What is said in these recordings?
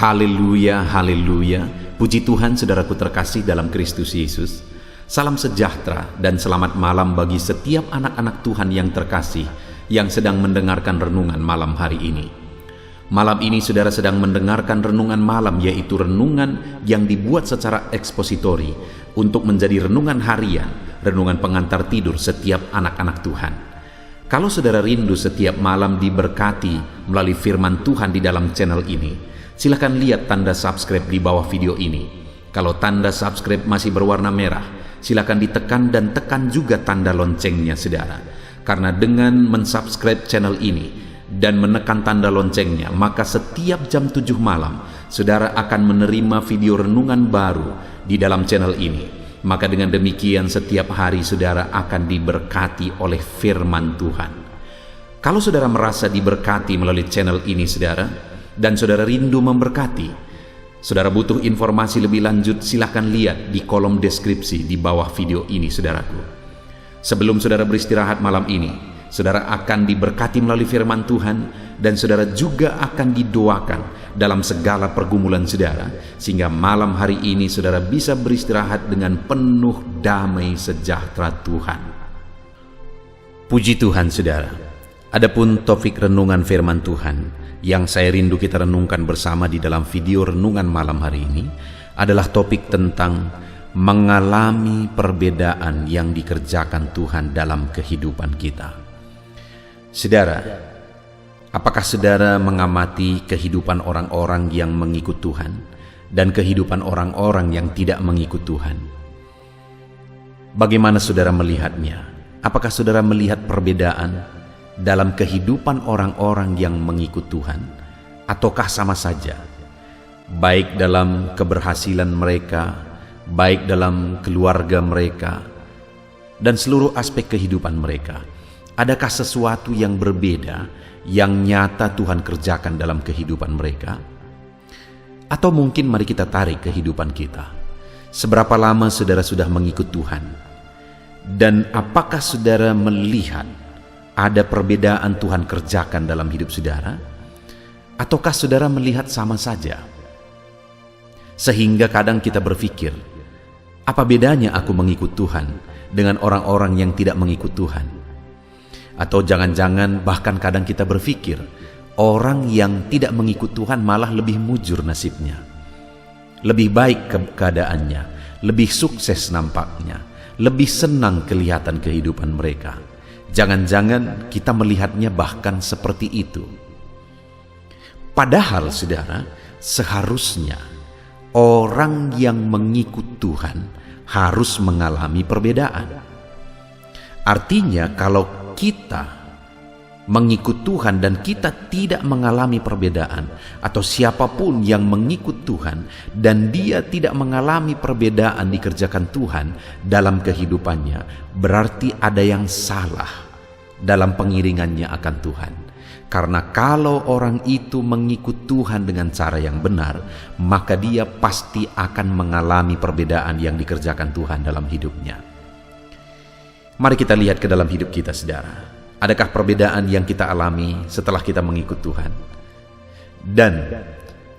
Haleluya, haleluya. Puji Tuhan saudaraku terkasih dalam Kristus Yesus. Salam sejahtera dan selamat malam bagi setiap anak-anak Tuhan yang terkasih yang sedang mendengarkan renungan malam hari ini. Malam ini saudara sedang mendengarkan renungan malam, yaitu renungan yang dibuat secara ekspositori untuk menjadi renungan harian, renungan pengantar tidur setiap anak-anak Tuhan. Kalau saudara rindu setiap malam diberkati melalui firman Tuhan di dalam channel ini, silakan lihat tanda subscribe di bawah video ini. Kalau tanda subscribe masih berwarna merah, silakan ditekan dan tekan juga tanda loncengnya saudara. Karena dengan mensubscribe channel ini dan menekan tanda loncengnya, maka setiap jam 7 malam saudara akan menerima video renungan baru di dalam channel ini. Maka dengan demikian setiap hari saudara akan diberkati oleh firman Tuhan. Kalau saudara merasa diberkati melalui channel ini saudara, dan saudara rindu memberkati, saudara butuh informasi lebih lanjut, silakan lihat di kolom deskripsi di bawah video ini saudaraku. Sebelum saudara beristirahat malam ini, saudara akan diberkati melalui firman Tuhan, dan saudara juga akan didoakan dalam segala pergumulan saudara, sehingga malam hari ini saudara bisa beristirahat dengan penuh damai sejahtera Tuhan. Puji Tuhan saudara. Adapun topik renungan firman Tuhan yang saya rindu kita renungkan bersama di dalam video renungan malam hari ini adalah topik tentang mengalami perbedaan yang dikerjakan Tuhan dalam kehidupan kita. Saudara, apakah saudara mengamati kehidupan orang-orang yang mengikut Tuhan dan kehidupan orang-orang yang tidak mengikut Tuhan? Bagaimana saudara melihatnya? Apakah saudara melihat perbedaan dalam kehidupan orang-orang yang mengikut Tuhan, ataukah sama saja, baik dalam keberhasilan mereka, baik dalam keluarga mereka, dan seluruh aspek kehidupan mereka? Adakah sesuatu yang berbeda yang nyata Tuhan kerjakan dalam kehidupan mereka? Atau mungkin mari kita tarik kehidupan kita. Seberapa lama saudara sudah mengikut Tuhan? Dan apakah saudara melihat ada perbedaan Tuhan kerjakan dalam hidup saudara? Ataukah saudara melihat sama saja? Sehingga kadang kita berpikir, apa bedanya aku mengikut Tuhan dengan orang-orang yang tidak mengikut Tuhan? Atau jangan-jangan bahkan kadang kita berpikir, orang yang tidak mengikut Tuhan malah lebih mujur nasibnya, lebih baik keadaannya, lebih sukses nampaknya, lebih senang kelihatan kehidupan mereka. Jangan-jangan kita melihatnya bahkan seperti itu. Padahal saudara, seharusnya orang yang mengikut Tuhan harus mengalami perbedaan. Artinya kalau kita mengikut Tuhan dan kita tidak mengalami perbedaan, atau siapapun yang mengikut Tuhan dan dia tidak mengalami perbedaan dikerjakan Tuhan dalam kehidupannya, berarti ada yang salah dalam pengiringannya akan Tuhan. Karena kalau orang itu mengikut Tuhan dengan cara yang benar, maka dia pasti akan mengalami perbedaan yang dikerjakan Tuhan dalam hidupnya. Mari kita lihat ke dalam hidup kita saudara. Adakah perbedaan yang kita alami setelah kita mengikut Tuhan? Dan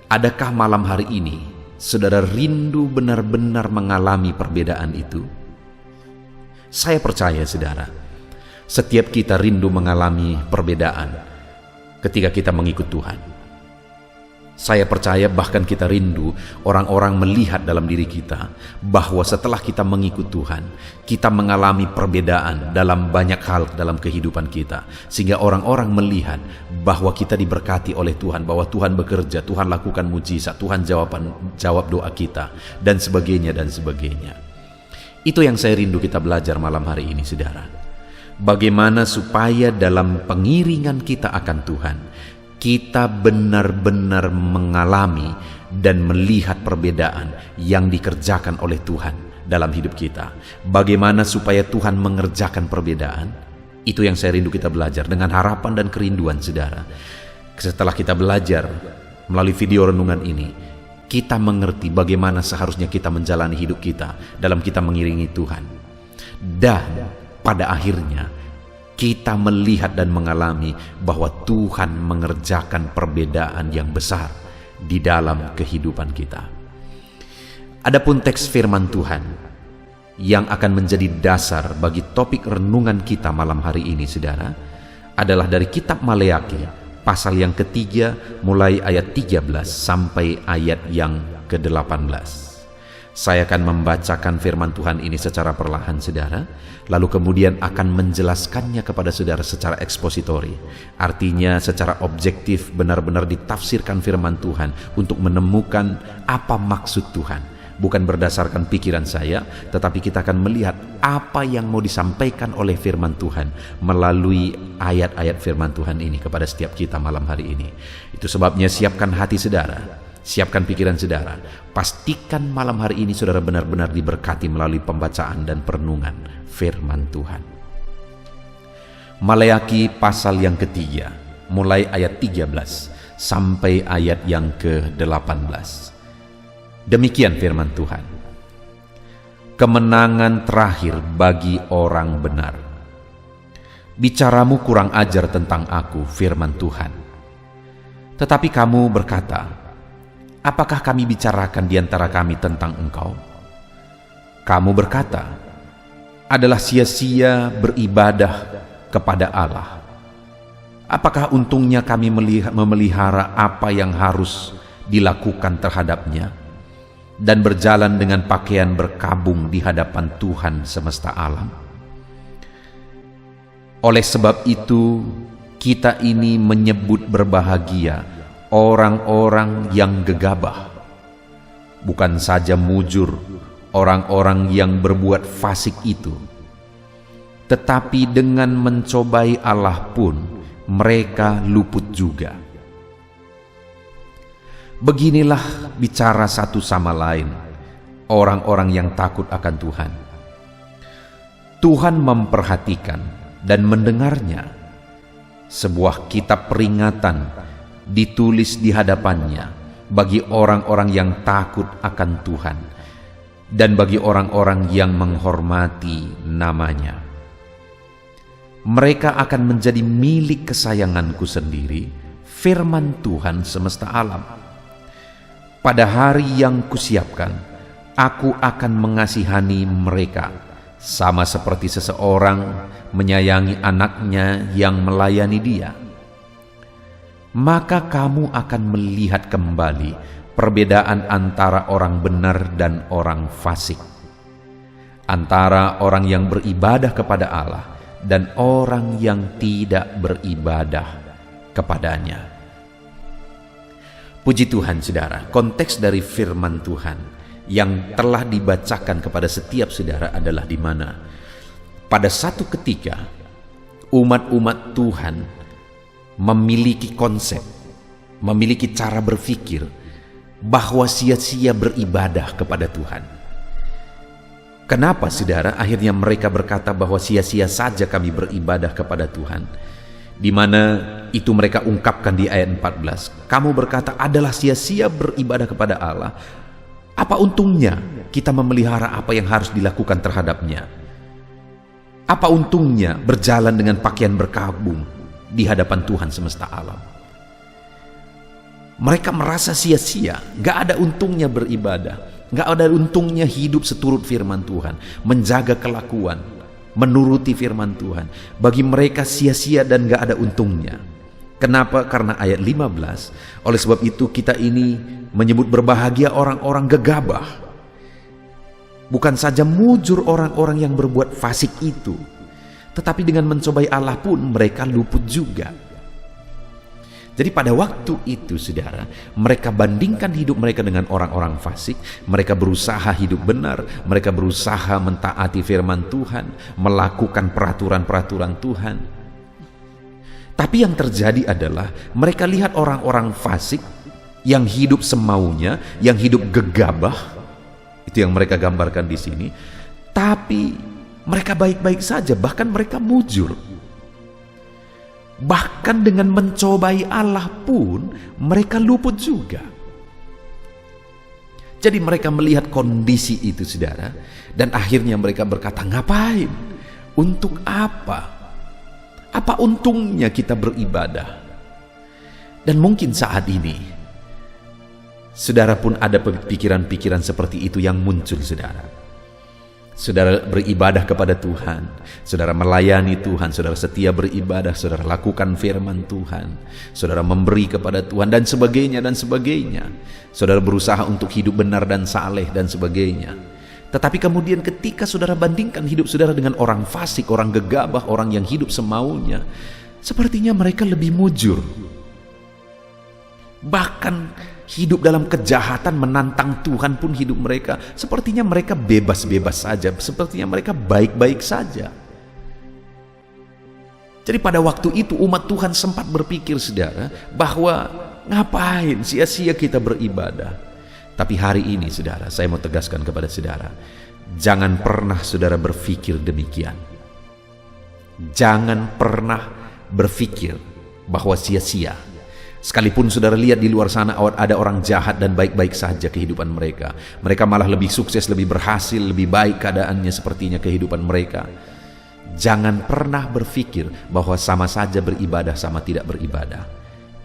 adakah malam hari ini saudara rindu benar-benar mengalami perbedaan itu? Saya percaya saudara, setiap kita rindu mengalami perbedaan ketika kita mengikut Tuhan. Saya percaya bahkan kita rindu orang-orang melihat dalam diri kita bahwa setelah kita mengikut Tuhan, kita mengalami perbedaan dalam banyak hal dalam kehidupan kita. Sehingga orang-orang melihat bahwa kita diberkati oleh Tuhan, bahwa Tuhan bekerja, Tuhan lakukan mujizat, Tuhan jawab doa kita, dan sebagainya dan sebagainya. Itu yang saya rindu kita belajar malam hari ini saudara. Bagaimana supaya dalam pengiringan kita akan Tuhan, kita benar-benar mengalami dan melihat perbedaan yang dikerjakan oleh Tuhan dalam hidup kita. Bagaimana supaya Tuhan mengerjakan perbedaan? Itu yang saya rindu kita belajar dengan harapan dan kerinduan saudara. Setelah kita belajar melalui video renungan ini, kita mengerti bagaimana seharusnya kita menjalani hidup kita dalam kita mengiringi Tuhan. Dan pada akhirnya kita melihat dan mengalami bahwa Tuhan mengerjakan perbedaan yang besar di dalam kehidupan kita. Adapun teks firman Tuhan yang akan menjadi dasar bagi topik renungan kita malam hari ini, saudara, adalah dari kitab Maleakhi pasal yang ketiga mulai ayat 13 sampai ayat yang ke-18. Saya akan membacakan firman Tuhan ini secara perlahan, saudara, lalu kemudian akan menjelaskannya kepada saudara secara ekspositori. Artinya secara objektif, benar-benar ditafsirkan firman Tuhan untuk menemukan apa maksud Tuhan. Bukan berdasarkan pikiran saya, tetapi kita akan melihat apa yang mau disampaikan oleh firman Tuhan melalui ayat-ayat firman Tuhan ini kepada setiap kita malam hari ini. Itu sebabnya siapkan hati saudara, siapkan pikiran saudara. Pastikan malam hari ini saudara benar-benar diberkati melalui pembacaan dan perenungan firman Tuhan. Maleakhi pasal yang ketiga, mulai ayat 13 sampai ayat yang ke-18. Demikian firman Tuhan. Kemenangan terakhir bagi orang benar. Bicaramu kurang ajar tentang aku, firman Tuhan. Tetapi kamu berkata, apakah kami bicarakan di antara kami tentang engkau? Kamu berkata, adalah sia-sia beribadah kepada Allah. Apakah untungnya kami memelihara apa yang harus dilakukan terhadapnya dan berjalan dengan pakaian berkabung di hadapan Tuhan semesta alam? Oleh sebab itu, kita ini menyebut berbahagia orang-orang yang gegabah, bukan saja mujur orang-orang yang berbuat fasik itu, tetapi dengan mencobai Allah pun mereka luput juga. Beginilah bicara satu sama lain orang-orang yang takut akan Tuhan. Tuhan memperhatikan dan mendengarnya. Sebuah kitab peringatan ditulis di hadapannya bagi orang-orang yang takut akan Tuhan dan bagi orang-orang yang menghormati namanya. Mereka akan menjadi milik kesayanganku sendiri, firman Tuhan semesta alam. Pada hari yang kusiapkan, aku akan mengasihani mereka, sama seperti seseorang menyayangi anaknya yang melayani dia. Maka kamu akan melihat kembali perbedaan antara orang benar dan orang fasik, antara orang yang beribadah kepada Allah dan orang yang tidak beribadah kepadanya. Puji Tuhan, saudara, konteks dari firman Tuhan yang telah dibacakan kepada setiap saudara adalah di mana pada satu ketika umat-umat Tuhan memiliki konsep, memiliki cara berpikir bahwa sia-sia beribadah kepada Tuhan. Kenapa, saudara, akhirnya mereka berkata bahwa sia-sia saja kami beribadah kepada Tuhan? Di mana itu mereka ungkapkan di ayat 14. Kamu berkata adalah sia-sia beribadah kepada Allah. Apa untungnya kita memelihara apa yang harus dilakukan terhadapnya? Apa untungnya berjalan dengan pakaian berkabung di hadapan Tuhan semesta alam? Mereka merasa sia-sia, gak ada untungnya beribadah, gak ada untungnya hidup seturut firman Tuhan, menjaga kelakuan, menuruti firman Tuhan. Bagi mereka sia-sia dan gak ada untungnya. Kenapa? Karena ayat 15, oleh sebab itu kita ini menyebut berbahagia orang-orang gegabah, bukan saja mujur orang-orang yang berbuat fasik itu, tetapi dengan mencobai Allah pun mereka luput juga. Jadi pada waktu itu, saudara, mereka bandingkan hidup mereka dengan orang-orang fasik. Mereka berusaha hidup benar, mereka berusaha mentaati firman Tuhan, melakukan peraturan-peraturan Tuhan. Tapi yang terjadi adalah mereka lihat orang-orang fasik yang hidup semaunya, yang hidup gegabah. Itu yang mereka gambarkan di sini. Tapi mereka baik-baik saja, bahkan mereka mujur. Bahkan dengan mencobai Allah pun mereka luput juga. Jadi mereka melihat kondisi itu, saudara, dan akhirnya mereka berkata, ngapain? Untuk apa? Apa untungnya kita beribadah? Dan mungkin saat ini Saudara pun ada pikiran-pikiran seperti itu yang muncul, saudara. Saudara beribadah kepada Tuhan, saudara melayani Tuhan, saudara setia beribadah, saudara lakukan firman Tuhan, saudara memberi kepada Tuhan dan sebagainya dan sebagainya. Saudara berusaha untuk hidup benar dan saleh dan sebagainya. Tetapi kemudian ketika saudara bandingkan hidup saudara dengan orang fasik, orang gegabah, orang yang hidup semaunya, sepertinya mereka lebih mujur. Bahkan hidup dalam kejahatan, menantang Tuhan pun hidup mereka, sepertinya mereka bebas-bebas saja, sepertinya mereka baik-baik saja. Jadi pada waktu itu umat Tuhan sempat berpikir, saudara, bahwa ngapain sia-sia kita beribadah. Tapi hari ini, saudara, saya mau tegaskan kepada saudara, jangan pernah saudara berpikir demikian. Jangan pernah berpikir bahwa sia-sia. Sekalipun saudara lihat di luar sana ada orang jahat dan baik-baik saja kehidupan mereka. Mereka malah lebih sukses, lebih berhasil, lebih baik keadaannya sepertinya kehidupan mereka. Jangan pernah berpikir bahwa sama saja beribadah sama tidak beribadah.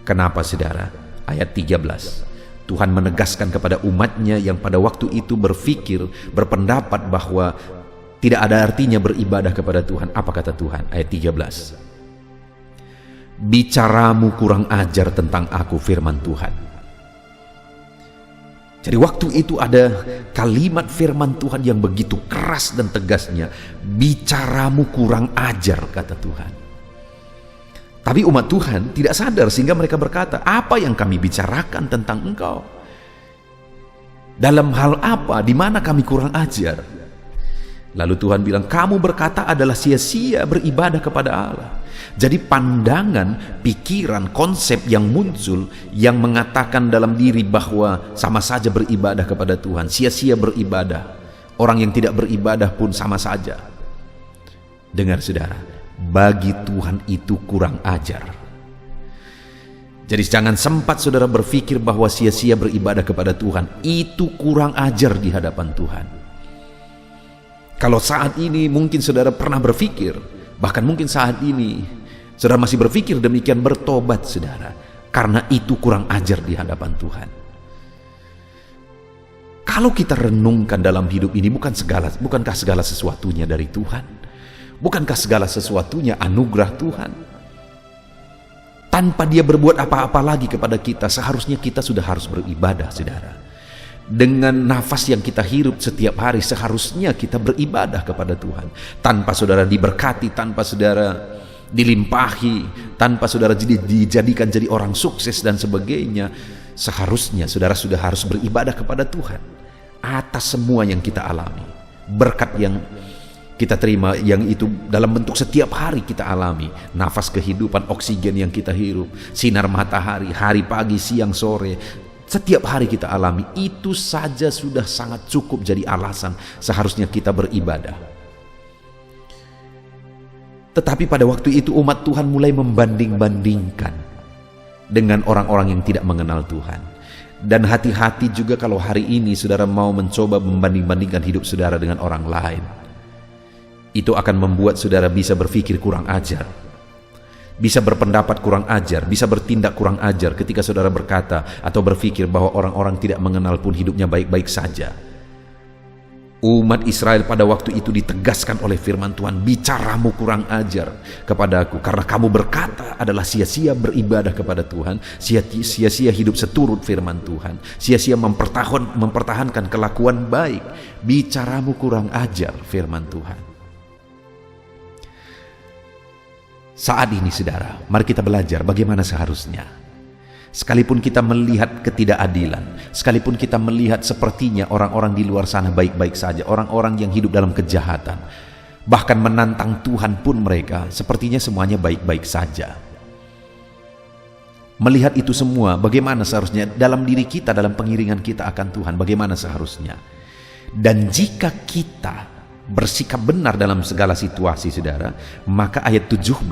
Kenapa, saudara? Ayat 13. Tuhan menegaskan kepada umatnya yang pada waktu itu berpikir, berpendapat bahwa tidak ada artinya beribadah kepada Tuhan. Apa kata Tuhan? Ayat 13. Bicaramu kurang ajar tentang aku, firman Tuhan. Jadi waktu itu ada kalimat firman Tuhan yang begitu keras dan tegasnya. Bicaramu kurang ajar, kata Tuhan. Tapi umat Tuhan tidak sadar sehingga mereka berkata, apa yang kami bicarakan tentang engkau? Dalam hal apa? Di mana kami kurang ajar? Lalu Tuhan bilang, kamu berkata adalah sia-sia beribadah kepada Allah. Jadi pandangan, pikiran, konsep yang muncul yang mengatakan dalam diri bahwa sama saja beribadah kepada Tuhan, sia-sia beribadah. Orang yang tidak beribadah pun sama saja. Dengar, saudara, bagi Tuhan itu kurang ajar. Jadi jangan sempat saudara berpikir bahwa sia-sia beribadah kepada Tuhan. Itu kurang ajar di hadapan Tuhan. Kalau saat ini mungkin saudara pernah berpikir, bahkan mungkin saat ini saudara masih berpikir demikian, bertobat, saudara, karena itu kurang ajar di hadapan Tuhan. Kalau kita renungkan dalam hidup ini, bukankah segala sesuatunya dari Tuhan? Bukankah segala sesuatunya anugerah Tuhan? Tanpa Dia berbuat apa-apa lagi kepada kita, seharusnya kita sudah harus beribadah, saudara. Dengan nafas yang kita hirup setiap hari, seharusnya kita beribadah kepada Tuhan. Tanpa saudara diberkati, tanpa saudara dilimpahi, tanpa saudara dijadikan jadi orang sukses dan sebagainya, seharusnya saudara sudah harus beribadah kepada Tuhan atas semua yang kita alami. Berkat yang kita terima, yang itu dalam bentuk setiap hari kita alami. Nafas kehidupan, oksigen yang kita hirup, sinar matahari, hari pagi, siang, sore, setiap hari kita alami, itu saja sudah sangat cukup jadi alasan seharusnya kita beribadah. Tetapi pada waktu itu umat Tuhan mulai membanding-bandingkan dengan orang-orang yang tidak mengenal Tuhan. Dan hati-hati juga kalau hari ini saudara mau mencoba membanding-bandingkan hidup saudara dengan orang lain. Itu akan membuat saudara bisa berpikir kurang ajar, bisa berpendapat kurang ajar, bisa bertindak kurang ajar ketika saudara berkata atau berpikir bahwa orang-orang tidak mengenal pun hidupnya baik-baik saja. Umat Israel pada waktu itu ditegaskan oleh firman Tuhan, bicaramu kurang ajar kepadaku, karena kamu berkata adalah sia-sia beribadah kepada Tuhan, sia-sia hidup seturut firman Tuhan, sia-sia mempertahankan kelakuan baik. Bicaramu kurang ajar, firman Tuhan. Saat ini, saudara, mari kita belajar bagaimana seharusnya. Sekalipun kita melihat ketidakadilan, sekalipun kita melihat sepertinya orang-orang di luar sana baik-baik saja, orang-orang yang hidup dalam kejahatan, bahkan menantang Tuhan pun mereka sepertinya semuanya baik-baik saja. Melihat itu semua, bagaimana seharusnya dalam diri kita, dalam pengiringan kita akan Tuhan, bagaimana seharusnya. Dan jika kita bersikap benar dalam segala situasi, saudara, maka ayat 17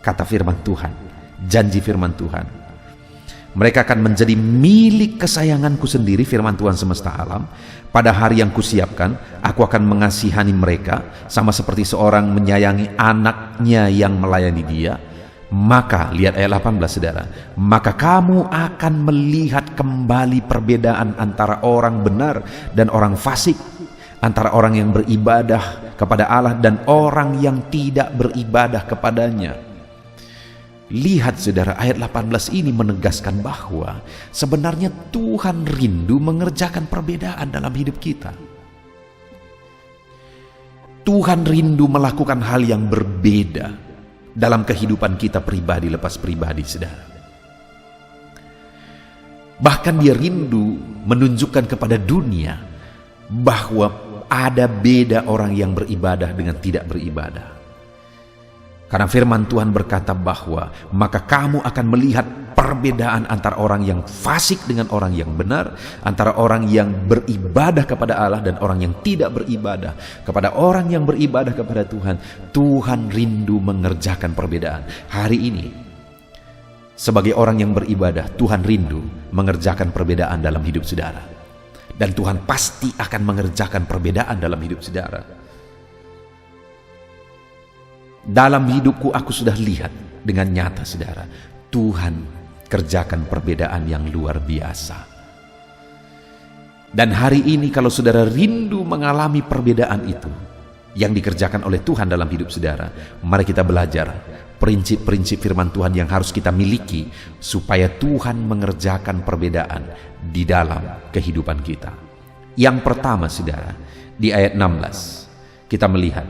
kata firman Tuhan, janji firman Tuhan, mereka akan menjadi milik kesayanganku sendiri, firman Tuhan semesta alam. Pada hari yang kusiapkan, aku akan mengasihani mereka sama seperti seorang menyayangi anaknya yang melayani dia. Maka, lihat ayat 18 saudara, maka kamu akan melihat kembali perbedaan antara orang benar dan orang fasik, antara orang yang beribadah kepada Allah dan orang yang tidak beribadah kepadanya. Lihat saudara, ayat 18 ini menegaskan bahwa sebenarnya Tuhan rindu mengerjakan perbedaan dalam hidup kita. Tuhan rindu melakukan hal yang berbeda dalam kehidupan kita pribadi lepas pribadi, saudara. Bahkan dia rindu menunjukkan kepada dunia bahwa ada beda orang yang beribadah dengan tidak beribadah. Karena firman Tuhan berkata bahwa maka kamu akan melihat perbedaan antara orang yang fasik dengan orang yang benar, antara orang yang beribadah kepada Allah dan orang yang tidak beribadah kepada orang yang beribadah kepada Tuhan. Tuhan rindu mengerjakan perbedaan. Hari ini sebagai orang yang beribadah, Tuhan rindu mengerjakan perbedaan dalam hidup saudara. Dan Tuhan pasti akan mengerjakan perbedaan dalam hidup saudara. Dalam hidupku aku sudah lihat dengan nyata saudara, Tuhan kerjakan perbedaan yang luar biasa. Dan hari ini kalau saudara rindu mengalami perbedaan itu yang dikerjakan oleh Tuhan dalam hidup saudara, mari kita belajar prinsip-prinsip firman Tuhan yang harus kita miliki supaya Tuhan mengerjakan perbedaan di dalam kehidupan kita. Yang pertama saudara, di ayat 16 kita melihat,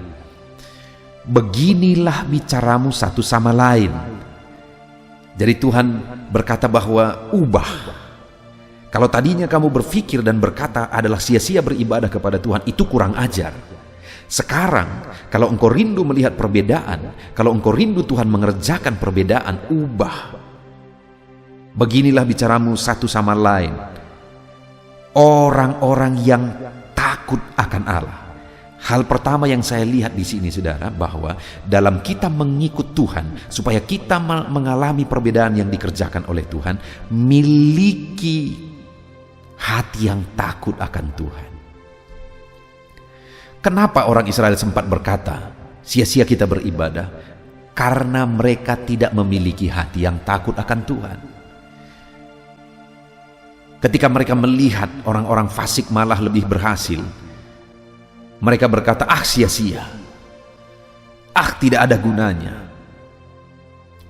beginilah bicaramu satu sama lain. Jadi Tuhan berkata bahwa ubah. Kalau tadinya kamu berpikir dan berkata adalah sia-sia beribadah kepada Tuhan, itu kurang ajar. Sekarang kalau engkau rindu melihat perbedaan, kalau engkau rindu Tuhan mengerjakan perbedaan, ubah. Beginilah bicaramu satu sama lain, orang-orang yang takut akan Allah. Hal pertama yang saya lihat di sini saudara, bahwa dalam kita mengikut Tuhan, supaya kita mengalami perbedaan yang dikerjakan oleh Tuhan, miliki hati yang takut akan Tuhan. Kenapa orang Israel sempat berkata, sia-sia kita beribadah? Karena mereka tidak memiliki hati yang takut akan Tuhan. Ketika mereka melihat orang-orang fasik malah lebih berhasil, mereka berkata, ah sia-sia, ah tidak ada gunanya.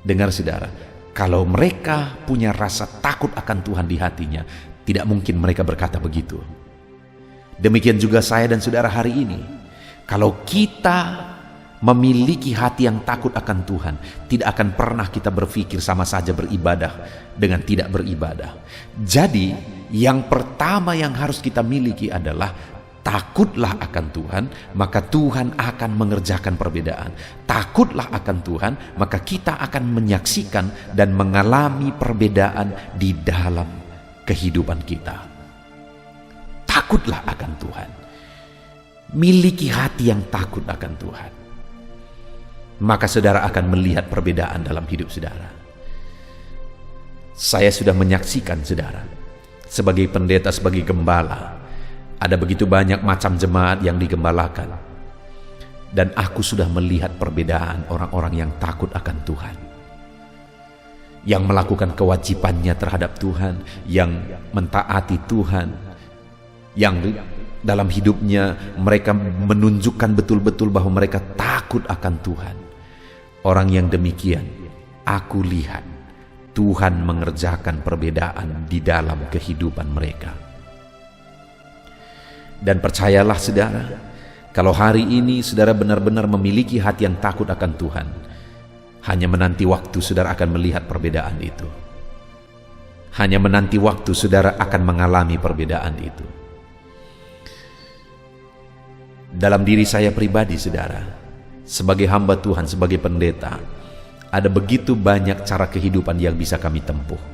Dengar saudara, kalau mereka punya rasa takut akan Tuhan di hatinya, tidak mungkin mereka berkata begitu. Demikian juga saya dan saudara hari ini. Kalau kita memiliki hati yang takut akan Tuhan, tidak akan pernah kita berpikir sama saja beribadah dengan tidak beribadah. Jadi yang pertama yang harus kita miliki adalah takutlah akan Tuhan, maka Tuhan akan mengerjakan perbedaan. Takutlah akan Tuhan, maka kita akan menyaksikan dan mengalami perbedaan di dalam kehidupan kita. Takutlah akan Tuhan. Miliki hati yang takut akan Tuhan. Maka saudara akan melihat perbedaan dalam hidup saudara. Saya sudah menyaksikan saudara, sebagai pendeta, sebagai gembala, ada begitu banyak macam jemaat yang digembalakan. Dan aku sudah melihat perbedaan orang-orang yang takut akan Tuhan, yang melakukan kewajibannya terhadap Tuhan, yang mentaati Tuhan, yang dalam hidupnya mereka menunjukkan betul-betul bahwa mereka takut akan Tuhan. Orang yang demikian, aku lihat Tuhan mengerjakan perbedaan di dalam kehidupan mereka. Dan percayalah saudara, kalau hari ini saudara benar-benar memiliki hati yang takut akan Tuhan, hanya menanti waktu saudara akan melihat perbedaan itu. Hanya menanti waktu saudara akan mengalami perbedaan itu. Dalam diri saya pribadi saudara, sebagai hamba Tuhan, sebagai pendeta, ada begitu banyak cara kehidupan yang bisa kami tempuh.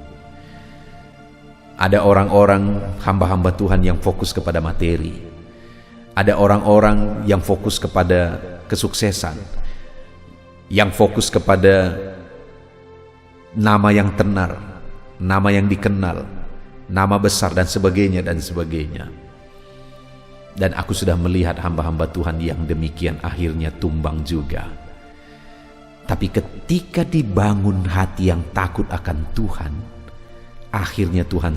Ada orang-orang hamba-hamba Tuhan yang fokus kepada materi. Ada orang-orang yang fokus kepada kesuksesan, yang fokus kepada nama yang tenar, nama yang dikenal, nama besar dan sebagainya dan sebagainya. Dan aku sudah melihat hamba-hamba Tuhan yang demikian akhirnya tumbang juga. Tapi ketika dibangun hati yang takut akan Tuhan, akhirnya Tuhan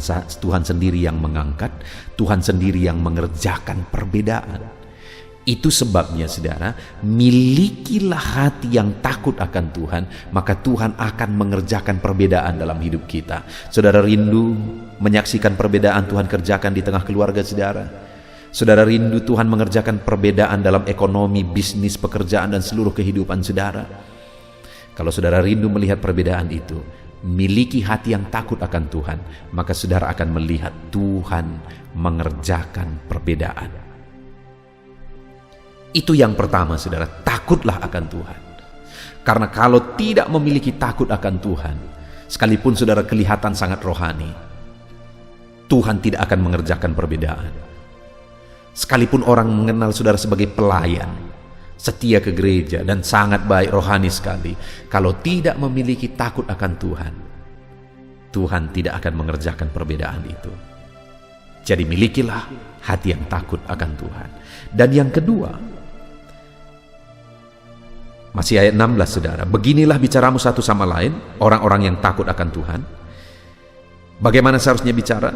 sendiri yang mengangkat, Tuhan sendiri yang mengerjakan perbedaan. Itu sebabnya saudara, milikilah hati yang takut akan Tuhan, maka Tuhan akan mengerjakan perbedaan dalam hidup kita. Saudara rindu menyaksikan perbedaan Tuhan kerjakan di tengah keluarga saudara? Saudara rindu Tuhan mengerjakan perbedaan dalam ekonomi, bisnis, pekerjaan, dan seluruh kehidupan saudara? Kalau saudara rindu melihat perbedaan itu, miliki hati yang takut akan Tuhan, maka saudara akan melihat Tuhan mengerjakan perbedaan. Itu yang pertama saudara, takutlah akan Tuhan. Karena kalau tidak memiliki takut akan Tuhan, sekalipun saudara kelihatan sangat rohani, Tuhan tidak akan mengerjakan perbedaan. Sekalipun orang mengenal saudara sebagai pelayan, setia ke gereja, dan sangat baik rohani sekali, kalau tidak memiliki takut akan Tuhan, Tuhan tidak akan mengerjakan perbedaan itu. Jadi milikilah hati yang takut akan Tuhan. Dan yang kedua, masih ayat 16 saudara, beginilah bicaramu satu sama lain, orang-orang yang takut akan Tuhan. Bagaimana seharusnya bicara?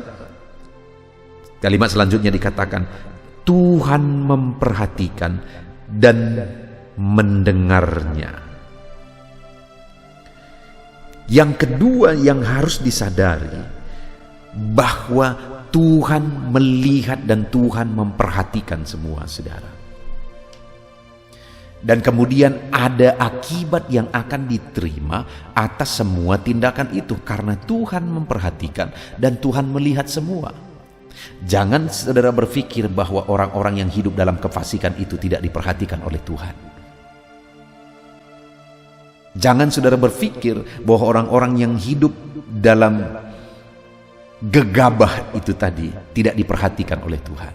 Kalimat selanjutnya dikatakan, Tuhan memperhatikan dan mendengarnya. Yang kedua yang harus disadari, bahwa Tuhan melihat dan Tuhan memperhatikan semua saudara. Dan kemudian ada akibat yang akan diterima atas semua tindakan itu, karena Tuhan memperhatikan dan Tuhan melihat semua. Jangan saudara berpikir bahwa orang-orang yang hidup dalam kefasikan itu tidak diperhatikan oleh Tuhan. Jangan saudara berpikir bahwa orang-orang yang hidup dalam gegabah itu tadi tidak diperhatikan oleh Tuhan.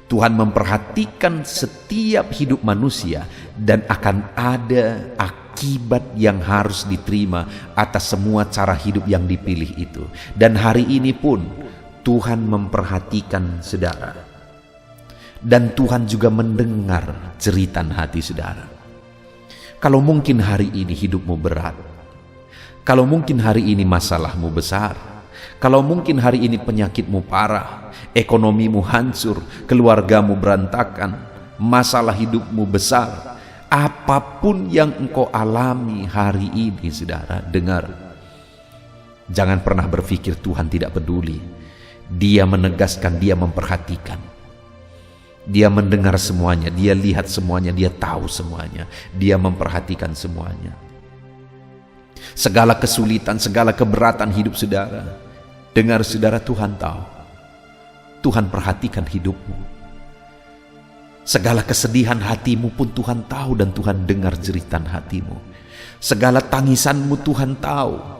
Tuhan memperhatikan setiap hidup manusia, dan akan ada akibat yang harus diterima atas semua cara hidup yang dipilih itu. Dan hari ini pun Tuhan memperhatikan saudara, dan Tuhan juga mendengar jeritan hati saudara. Kalau mungkin hari ini hidupmu berat, kalau mungkin hari ini masalahmu besar, kalau mungkin hari ini penyakitmu parah, ekonomimu hancur, keluargamu berantakan, masalah hidupmu besar, apapun yang engkau alami hari ini saudara, dengar. Jangan pernah berpikir Tuhan tidak peduli. Dia menegaskan, dia memperhatikan. Dia mendengar semuanya, dia lihat semuanya, dia tahu semuanya, dia memperhatikan semuanya. Segala kesulitan, segala keberatan hidup saudara, dengar saudara, Tuhan tahu. Tuhan perhatikan hidupmu. Segala kesedihan hatimu pun Tuhan tahu, dan Tuhan dengar jeritan hatimu. Segala tangisanmu Tuhan tahu.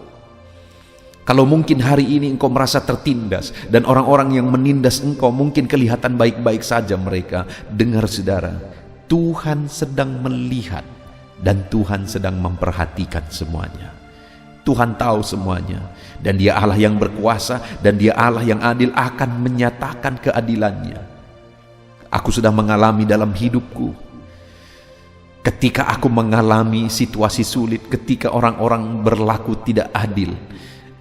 Kalau mungkin hari ini engkau merasa tertindas, dan orang-orang yang menindas engkau mungkin kelihatan baik-baik saja mereka, dengar saudara, Tuhan sedang melihat dan Tuhan sedang memperhatikan semuanya. Tuhan tahu semuanya, dan Dia Allah yang berkuasa, dan Dia Allah yang adil, akan menyatakan keadilannya. Aku sudah mengalami dalam hidupku, ketika aku mengalami situasi sulit, ketika orang-orang berlaku tidak adil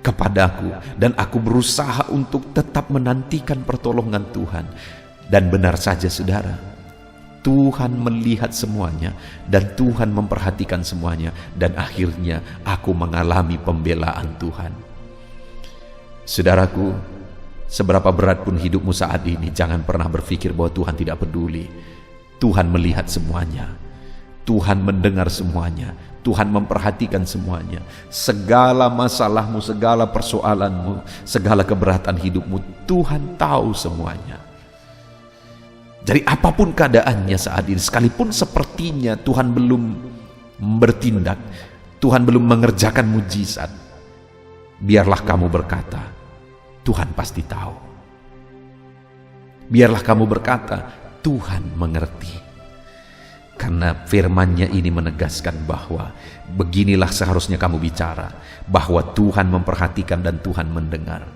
kepadaku, dan aku berusaha untuk tetap menantikan pertolongan Tuhan. Dan benar saja saudara, Tuhan melihat semuanya, dan Tuhan memperhatikan semuanya, dan akhirnya aku mengalami pembelaan Tuhan. Saudaraku, seberapa berat pun hidupmu saat ini, jangan pernah berpikir bahwa Tuhan tidak peduli. Tuhan melihat semuanya, Tuhan mendengar semuanya, Tuhan memperhatikan semuanya. Segala masalahmu, segala persoalanmu, segala keberatan hidupmu, Tuhan tahu semuanya. Jadi apapun keadaannya saat ini, sekalipun sepertinya Tuhan belum bertindak, Tuhan belum mengerjakan mujizat, biarlah kamu berkata, Tuhan pasti tahu. Biarlah kamu berkata, Tuhan mengerti. Karena firman-Nya ini menegaskan bahwa beginilah seharusnya kamu bicara, bahwa Tuhan memperhatikan dan Tuhan mendengar.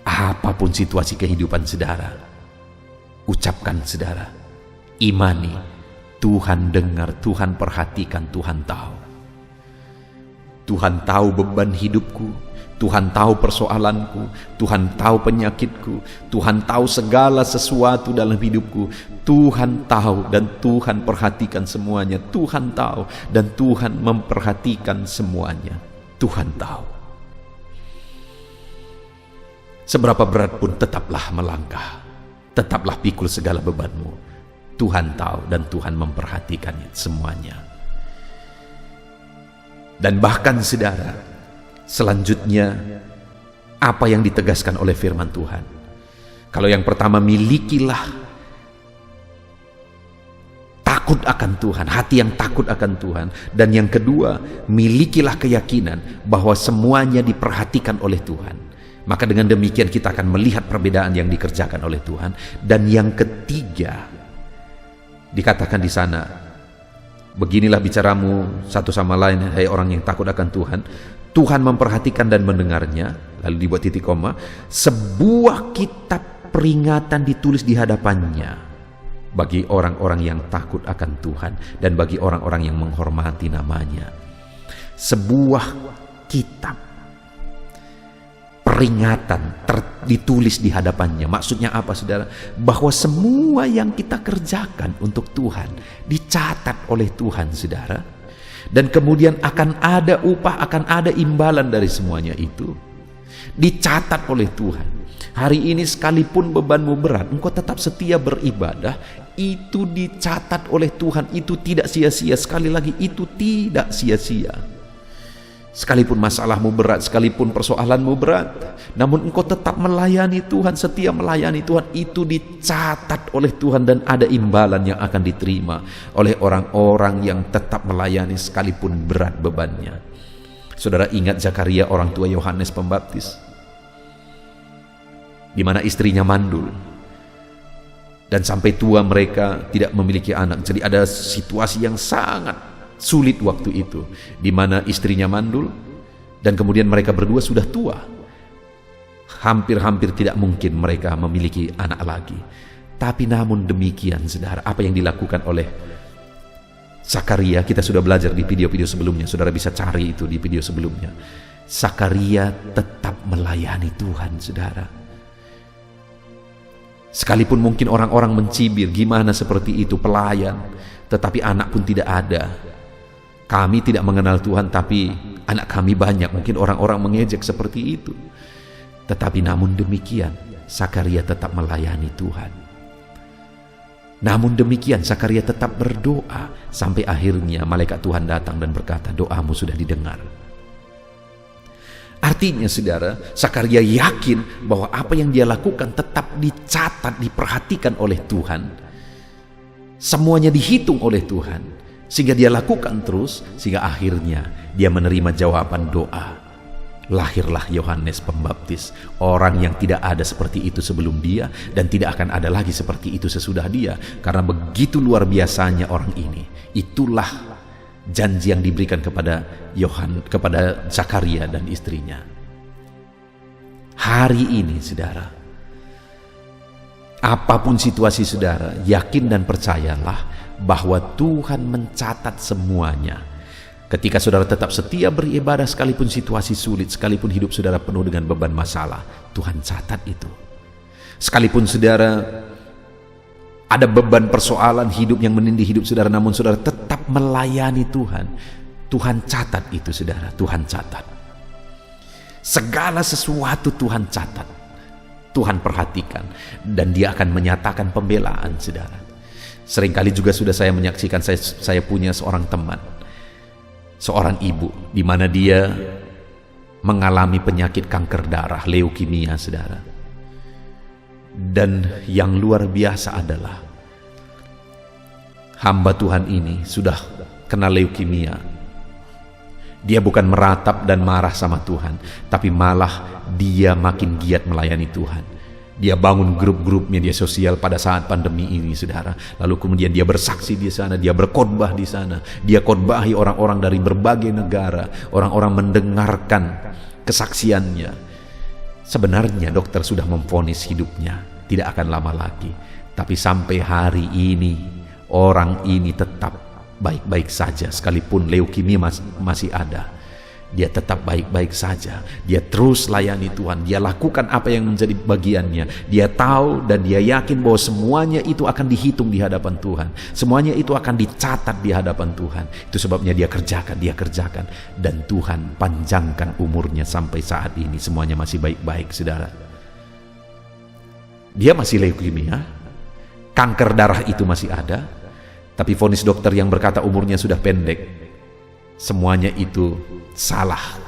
Apapun situasi kehidupan saudara, ucapkan saudara, imani, Tuhan dengar, Tuhan perhatikan, Tuhan tahu. Tuhan tahu beban hidupku, Tuhan tahu persoalanku, Tuhan tahu penyakitku, Tuhan tahu segala sesuatu dalam hidupku. Tuhan tahu dan Tuhan perhatikan semuanya. Tuhan tahu dan Tuhan memperhatikan semuanya. Tuhan tahu. Seberapa berat pun tetaplah melangkah, tetaplah pikul segala bebanmu. Tuhan tahu dan Tuhan memperhatikan semuanya. Dan bahkan saudara, selanjutnya apa yang ditegaskan oleh firman Tuhan? Kalau yang pertama, milikilah takut akan Tuhan, hati yang takut akan Tuhan. Dan yang kedua, milikilah keyakinan bahwa semuanya diperhatikan oleh Tuhan. Maka dengan demikian kita akan melihat perbedaan yang dikerjakan oleh Tuhan. Dan yang ketiga, dikatakan di sana, beginilah bicaramu satu sama lain, hai orang yang takut akan Tuhan. Tuhan memperhatikan dan mendengarnya. Lalu dibuat titik koma, sebuah kitab peringatan ditulis di hadapannya bagi orang-orang yang takut akan Tuhan dan bagi orang-orang yang menghormati namanya. Sebuah kitab peringatan ditulis di hadapannya. Maksudnya apa saudara? Bahwa semua yang kita kerjakan untuk Tuhan dicatat oleh Tuhan saudara. Dan kemudian akan ada upah, akan ada imbalan dari semuanya itu. Dicatat oleh Tuhan. Hari ini sekalipun bebanmu berat, engkau tetap setia beribadah, itu dicatat oleh Tuhan, itu tidak sia-sia. Sekali lagi, itu tidak sia-sia. Sekalipun masalahmu berat, sekalipun persoalanmu berat, namun engkau tetap melayani Tuhan, setia melayani Tuhan, itu dicatat oleh Tuhan dan ada imbalan yang akan diterima oleh orang-orang yang tetap melayani sekalipun berat bebannya. Saudara ingat Zakaria, orang tua Yohanes Pembaptis, di mana istrinya mandul dan sampai tua mereka tidak memiliki anak. Jadi ada situasi yang sangat sulit waktu itu, di mana istrinya mandul dan kemudian mereka berdua sudah tua. Hampir-hampir tidak mungkin mereka memiliki anak lagi. Tapi namun demikian saudara, apa yang dilakukan oleh Zakaria, kita sudah belajar di video-video sebelumnya, saudara bisa cari itu di video sebelumnya. Zakaria tetap melayani Tuhan saudara. Sekalipun mungkin orang-orang mencibir, gimana seperti itu pelayan, tetapi anak pun tidak ada. Kami tidak mengenal Tuhan, tapi anak kami banyak. Mungkin orang-orang mengejek seperti itu. Tetapi namun demikian, Zakaria tetap melayani Tuhan. Namun demikian, Zakaria tetap berdoa. Sampai akhirnya malaikat Tuhan datang dan berkata, doamu sudah didengar. Artinya saudara, Zakaria yakin bahwa apa yang dia lakukan tetap dicatat, diperhatikan oleh Tuhan. Semuanya dihitung oleh Tuhan. Sehingga dia lakukan terus, sehingga akhirnya dia menerima jawaban doa. Lahirlah Yohanes Pembaptis, orang yang tidak ada seperti itu sebelum dia dan tidak akan ada lagi seperti itu sesudah dia, karena begitu luar biasanya orang ini. Itulah janji yang diberikan kepada kepada Zakaria dan istrinya. Hari ini saudara, apapun situasi saudara, yakin dan percayalah bahwa Tuhan mencatat semuanya. Ketika saudara tetap setia beribadah, sekalipun situasi sulit, sekalipun hidup saudara penuh dengan beban masalah, Tuhan catat itu. Sekalipun saudara ada beban persoalan hidup yang menindih hidup saudara, namun saudara tetap melayani Tuhan, Tuhan catat itu saudara. Tuhan catat segala sesuatu, Tuhan catat, Tuhan perhatikan, dan dia akan menyatakan pembelaan saudara. Seringkali juga sudah saya menyaksikan, saya punya seorang teman, seorang ibu, di mana dia mengalami penyakit kanker darah, leukemia saudara. Dan yang luar biasa adalah hamba Tuhan ini sudah kena leukemia. Dia bukan meratap dan marah sama Tuhan, tapi malah dia makin giat melayani Tuhan. Dia bangun grup-grup media sosial pada saat pandemi ini saudara. Lalu kemudian dia bersaksi di sana, dia berkhotbah di sana. Dia khotbahi orang-orang dari berbagai negara. Orang-orang mendengarkan kesaksiannya. Sebenarnya dokter sudah memvonis hidupnya tidak akan lama lagi. Tapi sampai hari ini orang ini tetap baik-baik saja, sekalipun leukemia masih ada. Dia tetap baik-baik saja. Dia terus layani Tuhan. Dia lakukan apa yang menjadi bagiannya. Dia tahu dan dia yakin bahwa semuanya itu akan dihitung di hadapan Tuhan. Semuanya itu akan dicatat di hadapan Tuhan. Itu sebabnya dia kerjakan. Dan Tuhan panjangkan umurnya sampai saat ini. Semuanya masih baik-baik, saudara. Dia masih leukemia. Kanker darah itu masih ada. Tapi vonis dokter yang berkata umurnya sudah pendek, semuanya itu salah,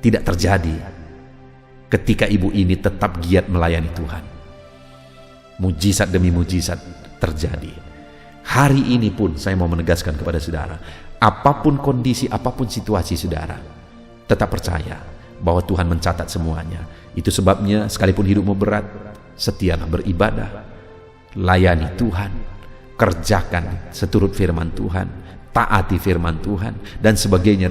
tidak terjadi ketika ibu ini tetap giat melayani Tuhan. Mujizat demi mujizat terjadi. Hari ini pun saya mau menegaskan kepada saudara, apapun kondisi, apapun situasi saudara, tetap percaya bahwa Tuhan mencatat semuanya. Itu sebabnya sekalipun hidupmu berat, setialah beribadah, layani Tuhan, kerjakan seturut firman Tuhan, taati firman Tuhan, dan sebagainya,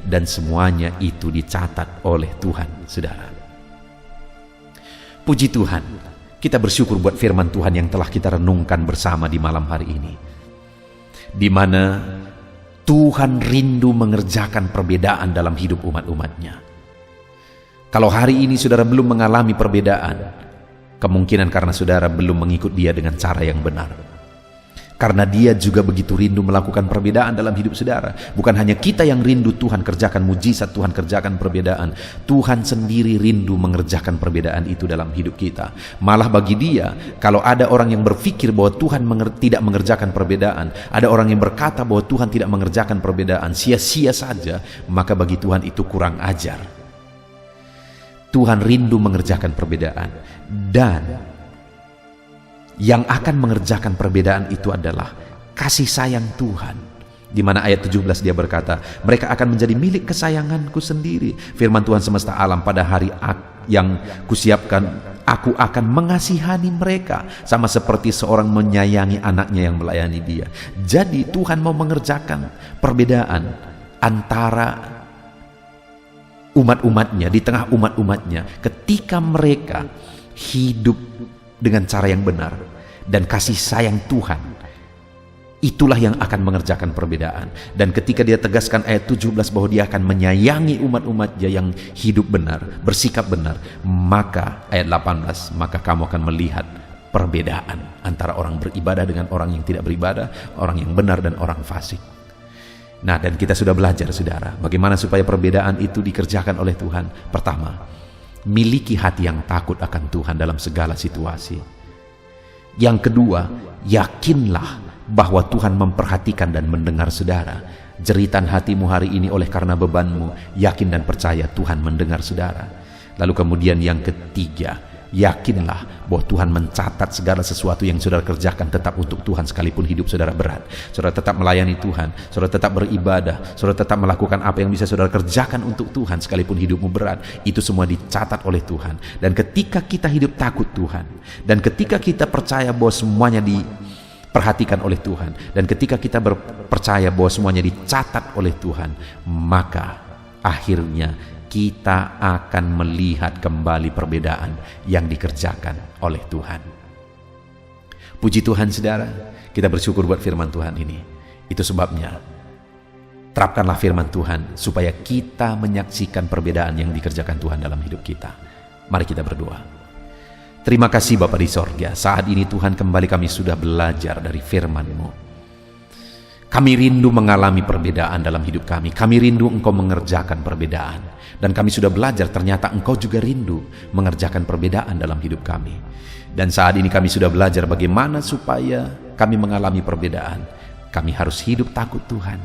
dan semuanya itu dicatat oleh Tuhan, saudara. Puji Tuhan, kita bersyukur buat firman Tuhan yang telah kita renungkan bersama di malam hari ini, di mana Tuhan rindu mengerjakan perbedaan dalam hidup umat-umatnya. Kalau hari ini saudara belum mengalami perbedaan, kemungkinan karena saudara belum mengikut Dia dengan cara yang benar. Karena Dia juga begitu rindu melakukan perbedaan dalam hidup saudara. Bukan hanya kita yang rindu Tuhan kerjakan mujizat, Tuhan kerjakan perbedaan. Tuhan sendiri rindu mengerjakan perbedaan itu dalam hidup kita. Malah bagi Dia, kalau ada orang yang berpikir bahwa Tuhan tidak mengerjakan perbedaan, ada orang yang berkata bahwa Tuhan tidak mengerjakan perbedaan, sia-sia saja, maka bagi Tuhan itu kurang ajar. Tuhan rindu mengerjakan perbedaan, dan yang akan mengerjakan perbedaan itu adalah kasih sayang Tuhan. Di mana ayat 17 Dia berkata, mereka akan menjadi milik kesayanganku sendiri. Firman Tuhan semesta alam, pada hari yang kusiapkan, aku akan mengasihani mereka, sama seperti seorang menyayangi anaknya yang melayani Dia. Jadi Tuhan mau mengerjakan perbedaan antara umat-umatnya, di tengah umat-umatnya, ketika mereka hidup dengan cara yang benar dan kasih sayang Tuhan. Itulah yang akan mengerjakan perbedaan. Dan ketika Dia tegaskan ayat 17 bahwa Dia akan menyayangi umat-umatnya yang hidup benar, bersikap benar, maka ayat 18, maka kamu akan melihat perbedaan antara orang beribadah dengan orang yang tidak beribadah, orang yang benar dan orang fasik. Nah, dan kita sudah belajar, saudara, bagaimana supaya perbedaan itu dikerjakan oleh Tuhan. Pertama, miliki hati yang takut akan Tuhan dalam segala situasi. Yang kedua, yakinlah bahwa Tuhan memperhatikan dan mendengar saudara. Jeritan hatimu hari ini oleh karena bebanmu, yakin dan percaya Tuhan mendengar saudara. Lalu kemudian yang ketiga, yakinlah bahwa Tuhan mencatat segala sesuatu yang saudara kerjakan tetap untuk Tuhan, sekalipun hidup saudara berat. Saudara tetap melayani Tuhan, saudara tetap beribadah, saudara tetap melakukan apa yang bisa saudara kerjakan untuk Tuhan, sekalipun hidupmu berat. Itu semua dicatat oleh Tuhan. Dan ketika kita hidup takut Tuhan, dan ketika kita percaya bahwa semuanya diperhatikan oleh Tuhan, dan ketika kita percaya bahwa semuanya dicatat oleh Tuhan, maka akhirnya kita akan melihat kembali perbedaan yang dikerjakan oleh Tuhan. Puji Tuhan, saudara, kita bersyukur buat firman Tuhan ini. Itu sebabnya terapkanlah firman Tuhan supaya kita menyaksikan perbedaan yang dikerjakan Tuhan dalam hidup kita. Mari kita berdoa. Terima kasih Bapa di sorga, saat ini Tuhan kembali kami sudah belajar dari firman-Mu. Kami rindu mengalami perbedaan dalam hidup kami. Kami rindu Engkau mengerjakan perbedaan. Dan kami sudah belajar ternyata Engkau juga rindu mengerjakan perbedaan dalam hidup kami. Dan saat ini kami sudah belajar bagaimana supaya kami mengalami perbedaan. Kami harus hidup takut Tuhan.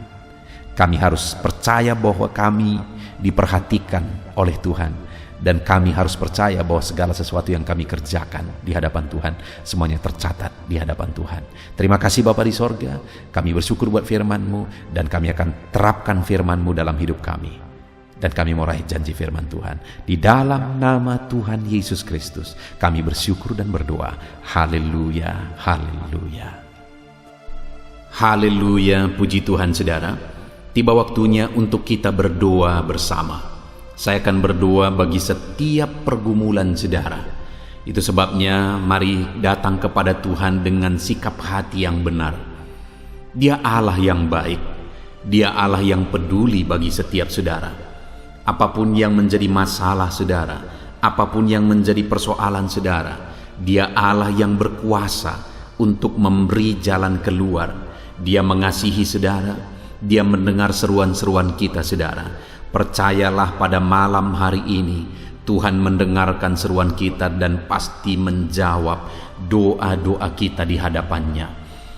Kami harus percaya bahwa kami diperhatikan oleh Tuhan. Dan kami harus percaya bahwa segala sesuatu yang kami kerjakan di hadapan Tuhan, semuanya tercatat di hadapan Tuhan. Terima kasih Bapa di sorga, kami bersyukur buat firman-Mu, dan kami akan terapkan firman-Mu dalam hidup kami. Dan kami mau raih janji firman Tuhan. Di dalam nama Tuhan Yesus Kristus, kami bersyukur dan berdoa. Haleluya, haleluya. Haleluya, puji Tuhan saudara. Tiba waktunya untuk kita berdoa bersama. Saya akan berdoa bagi setiap pergumulan saudara Itu sebabnya mari datang kepada Tuhan dengan sikap hati yang benar. Dia Allah yang baik, Dia Allah yang peduli bagi setiap saudara. Apapun yang menjadi masalah saudara, apapun yang menjadi persoalan saudara, Dia Allah yang berkuasa untuk memberi jalan keluar. Dia mengasihi saudara, Dia mendengar seruan-seruan kita saudara. Percayalah pada malam hari ini, Tuhan mendengarkan seruan kita dan pasti menjawab doa-doa kita di hadapannya.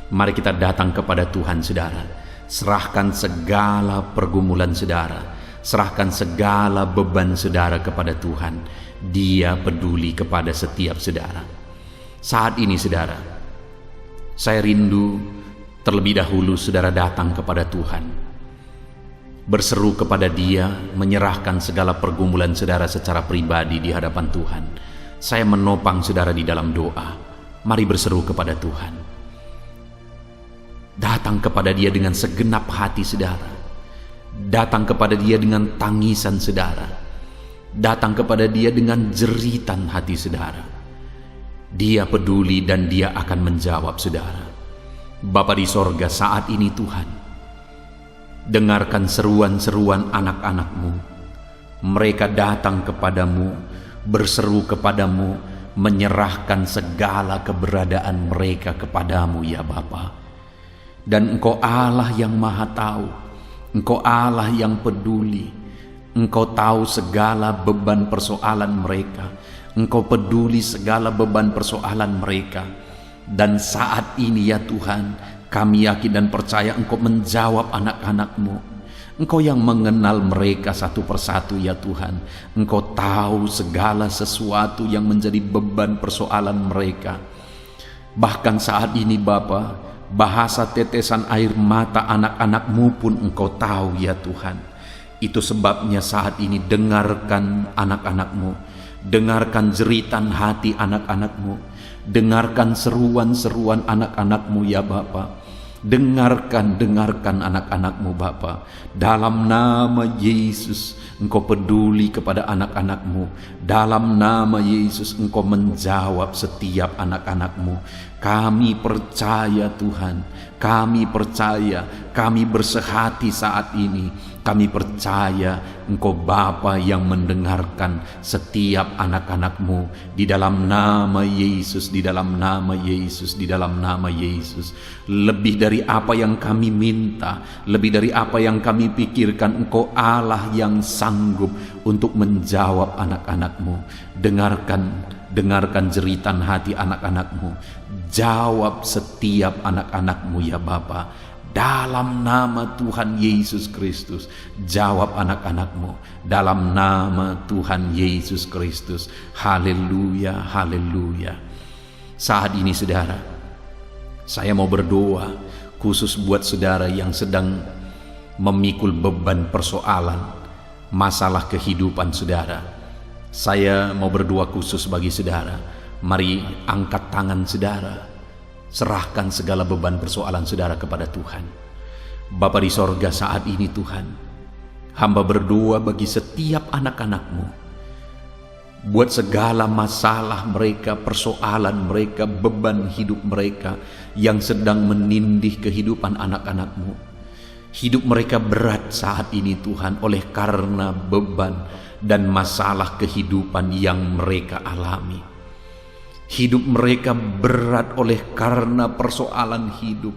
Mari kita datang kepada Tuhan saudara. Serahkan segala pergumulan saudara, serahkan segala beban saudara kepada Tuhan. Dia peduli kepada setiap saudara. Saat ini saudara, saya rindu terlebih dahulu saudara datang kepada Tuhan, berseru kepada Dia, menyerahkan segala pergumulan saudara secara pribadi di hadapan Tuhan. Saya menopang saudara di dalam doa. Mari berseru kepada Tuhan. Datang kepada Dia dengan segenap hati saudara. Datang kepada Dia dengan tangisan saudara. Datang kepada Dia dengan jeritan hati saudara. Dia peduli dan Dia akan menjawab saudara. Bapa di sorga, saat ini Tuhan, dengarkan seruan-seruan anak-anak-Mu. Mereka datang kepadamu, berseru kepadamu, menyerahkan segala keberadaan mereka kepadamu ya Bapa. Dan Engkau Allah yang maha tahu, Engkau Allah yang peduli. Engkau tahu segala beban persoalan mereka, Engkau peduli segala beban persoalan mereka. Dan saat ini ya Tuhan, kami yakin dan percaya Engkau menjawab anak-anak-Mu. Engkau yang mengenal mereka satu persatu ya Tuhan. Engkau tahu segala sesuatu yang menjadi beban persoalan mereka. Bahkan saat ini Bapa, bahasa tetesan air mata anak-anak-Mu pun Engkau tahu ya Tuhan. Itu sebabnya saat ini dengarkan anak-anak-Mu, dengarkan jeritan hati anak-anak-Mu, dengarkan seruan-seruan anak-anak-Mu ya Bapa. Dengarkan anak-anak-Mu Bapa. Dalam nama Yesus Engkau peduli kepada anak-anak-Mu. Dalam nama Yesus Engkau menjawab setiap anak-anak-Mu. Kami percaya Tuhan, kami percaya, kami bersehati saat ini. Kami percaya Engkau Bapa yang mendengarkan setiap anak-anak-Mu. Di dalam nama Yesus, di dalam nama Yesus, di dalam nama Yesus. Lebih dari apa yang kami minta, lebih dari apa yang kami pikirkan, Engkau Allah yang sanggup untuk menjawab anak-anak-Mu. Dengarkan jeritan hati anak-anak-Mu. Jawab setiap anak-anak-Mu ya Bapa. Dalam nama Tuhan Yesus Kristus, jawab anak-anak-Mu. Dalam nama Tuhan Yesus Kristus. Haleluya, haleluya. Saat ini saudara, saya mau berdoa khusus buat saudara yang sedang memikul beban persoalan, masalah kehidupan saudara. Saya mau berdoa khusus bagi saudara. Mari angkat tangan saudara, serahkan segala beban persoalan saudara kepada Tuhan. Bapa di sorga, saat ini Tuhan, hamba berdoa bagi setiap anak-anak-Mu, buat segala masalah mereka, persoalan mereka, beban hidup mereka yang sedang menindih kehidupan anak-anak-Mu. Hidup mereka berat saat ini Tuhan, oleh karena beban dan masalah kehidupan yang mereka alami. Hidup mereka berat oleh karena persoalan hidup.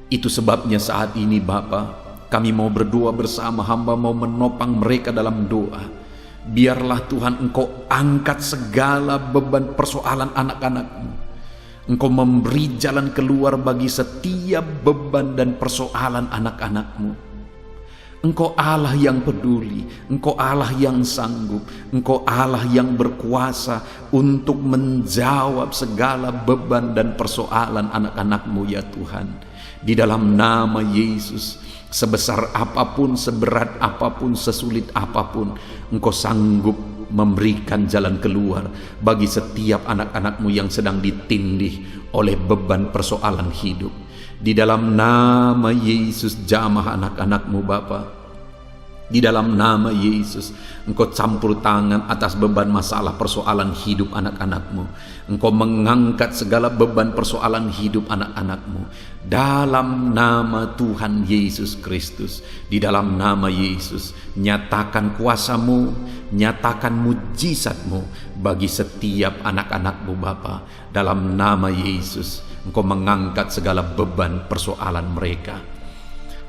Itu sebabnya saat ini Bapa, kami mau berdoa bersama, hamba mau menopang mereka dalam doa. Biarlah Tuhan Engkau angkat segala beban persoalan anak-anak-Mu. Engkau memberi jalan keluar bagi setiap beban dan persoalan anak-anak-Mu. Engkau Allah yang peduli, Engkau Allah yang sanggup, Engkau Allah yang berkuasa untuk menjawab segala beban dan persoalan anak-anak-Mu ya Tuhan. Di dalam nama Yesus, sebesar apapun, seberat apapun, sesulit apapun, Engkau sanggup memberikan jalan keluar bagi setiap anak-anak-Mu yang sedang ditindih oleh beban persoalan hidup. Di dalam nama Yesus, jamah anak-anak-Mu Bapa, Di dalam nama Yesus, Engkau campur tangan atas beban masalah persoalan hidup anak-anak-Mu. Engkau mengangkat segala beban persoalan hidup anak-anak-Mu. Dalam nama Tuhan Yesus Kristus, di dalam nama Yesus, nyatakan kuasa-Mu, nyatakan mujizat-Mu bagi setiap anak-anak-Mu Bapa. Dalam nama Yesus, Engkau mengangkat segala beban persoalan mereka.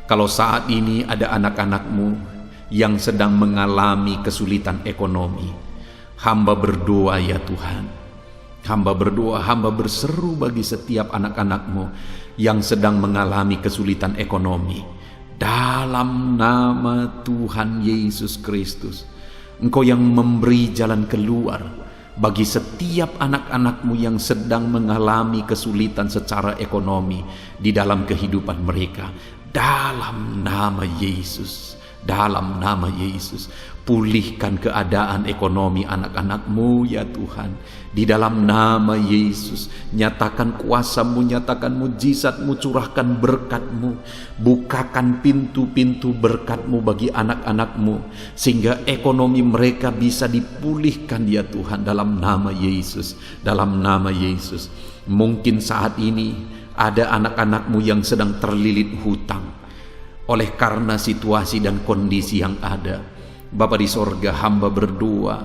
Kalau saat ini ada anak-anak-Mu yang sedang mengalami kesulitan ekonomi, hamba berdoa ya Tuhan, hamba berdoa, hamba berseru bagi setiap anak-anak-Mu yang sedang mengalami kesulitan ekonomi. Dalam nama Tuhan Yesus Kristus, Engkau yang memberi jalan keluar bagi setiap anak-anak-Mu yang sedang mengalami kesulitan secara ekonomi di dalam kehidupan mereka. Dalam nama Yesus, dalam nama Yesus, pulihkan keadaan ekonomi anak-anak-Mu ya Tuhan. Di dalam nama Yesus, nyatakan kuasa-Mu, nyatakan mujizat-Mu, curahkan berkat-Mu, bukakan pintu-pintu berkat-Mu bagi anak-anak-Mu, sehingga ekonomi mereka bisa dipulihkan ya Tuhan, dalam nama Yesus, dalam nama Yesus. Mungkin saat ini ada anak-anak-Mu yang sedang terlilit hutang oleh karena situasi dan kondisi yang ada. Bapa di sorga, hamba berdoa,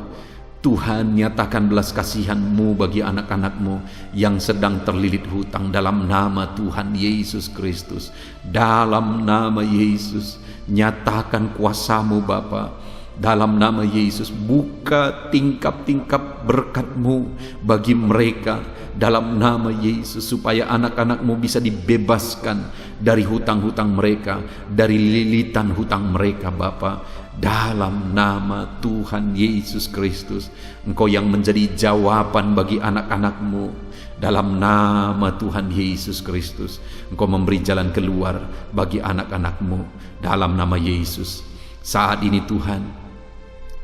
Tuhan nyatakan belas kasihan-Mu bagi anak-anak-Mu yang sedang terlilit hutang dalam nama Tuhan Yesus Kristus. Dalam nama Yesus, nyatakan kuasa-Mu Bapa. Dalam nama Yesus, buka tingkap-tingkap berkat-Mu bagi mereka. Dalam nama Yesus, supaya anak-anak-Mu bisa dibebaskan dari hutang-hutang mereka, dari lilitan hutang mereka Bapa. Dalam nama Tuhan Yesus Kristus, Engkau yang menjadi jawaban bagi anak-anak-Mu. Dalam nama Tuhan Yesus Kristus, Engkau memberi jalan keluar bagi anak-anak-Mu. Dalam nama Yesus, saat ini Tuhan,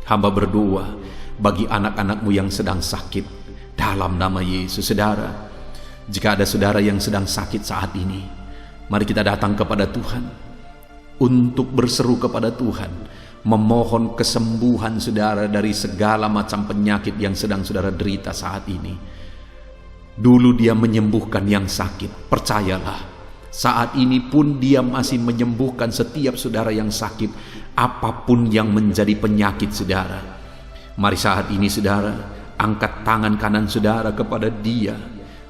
hamba berdoa bagi anak-anak-Mu yang sedang sakit. Dalam nama Yesus, saudara, jika ada saudara yang sedang sakit saat ini, mari kita datang kepada Tuhan untuk berseru kepada Tuhan, memohon kesembuhan saudara dari segala macam penyakit yang sedang saudara derita saat ini. Dulu Dia menyembuhkan yang sakit, percayalah, saat ini pun Dia masih menyembuhkan setiap saudara yang sakit, apapun yang menjadi penyakit saudara. Mari saat ini saudara, angkat tangan kanan saudara kepada Dia,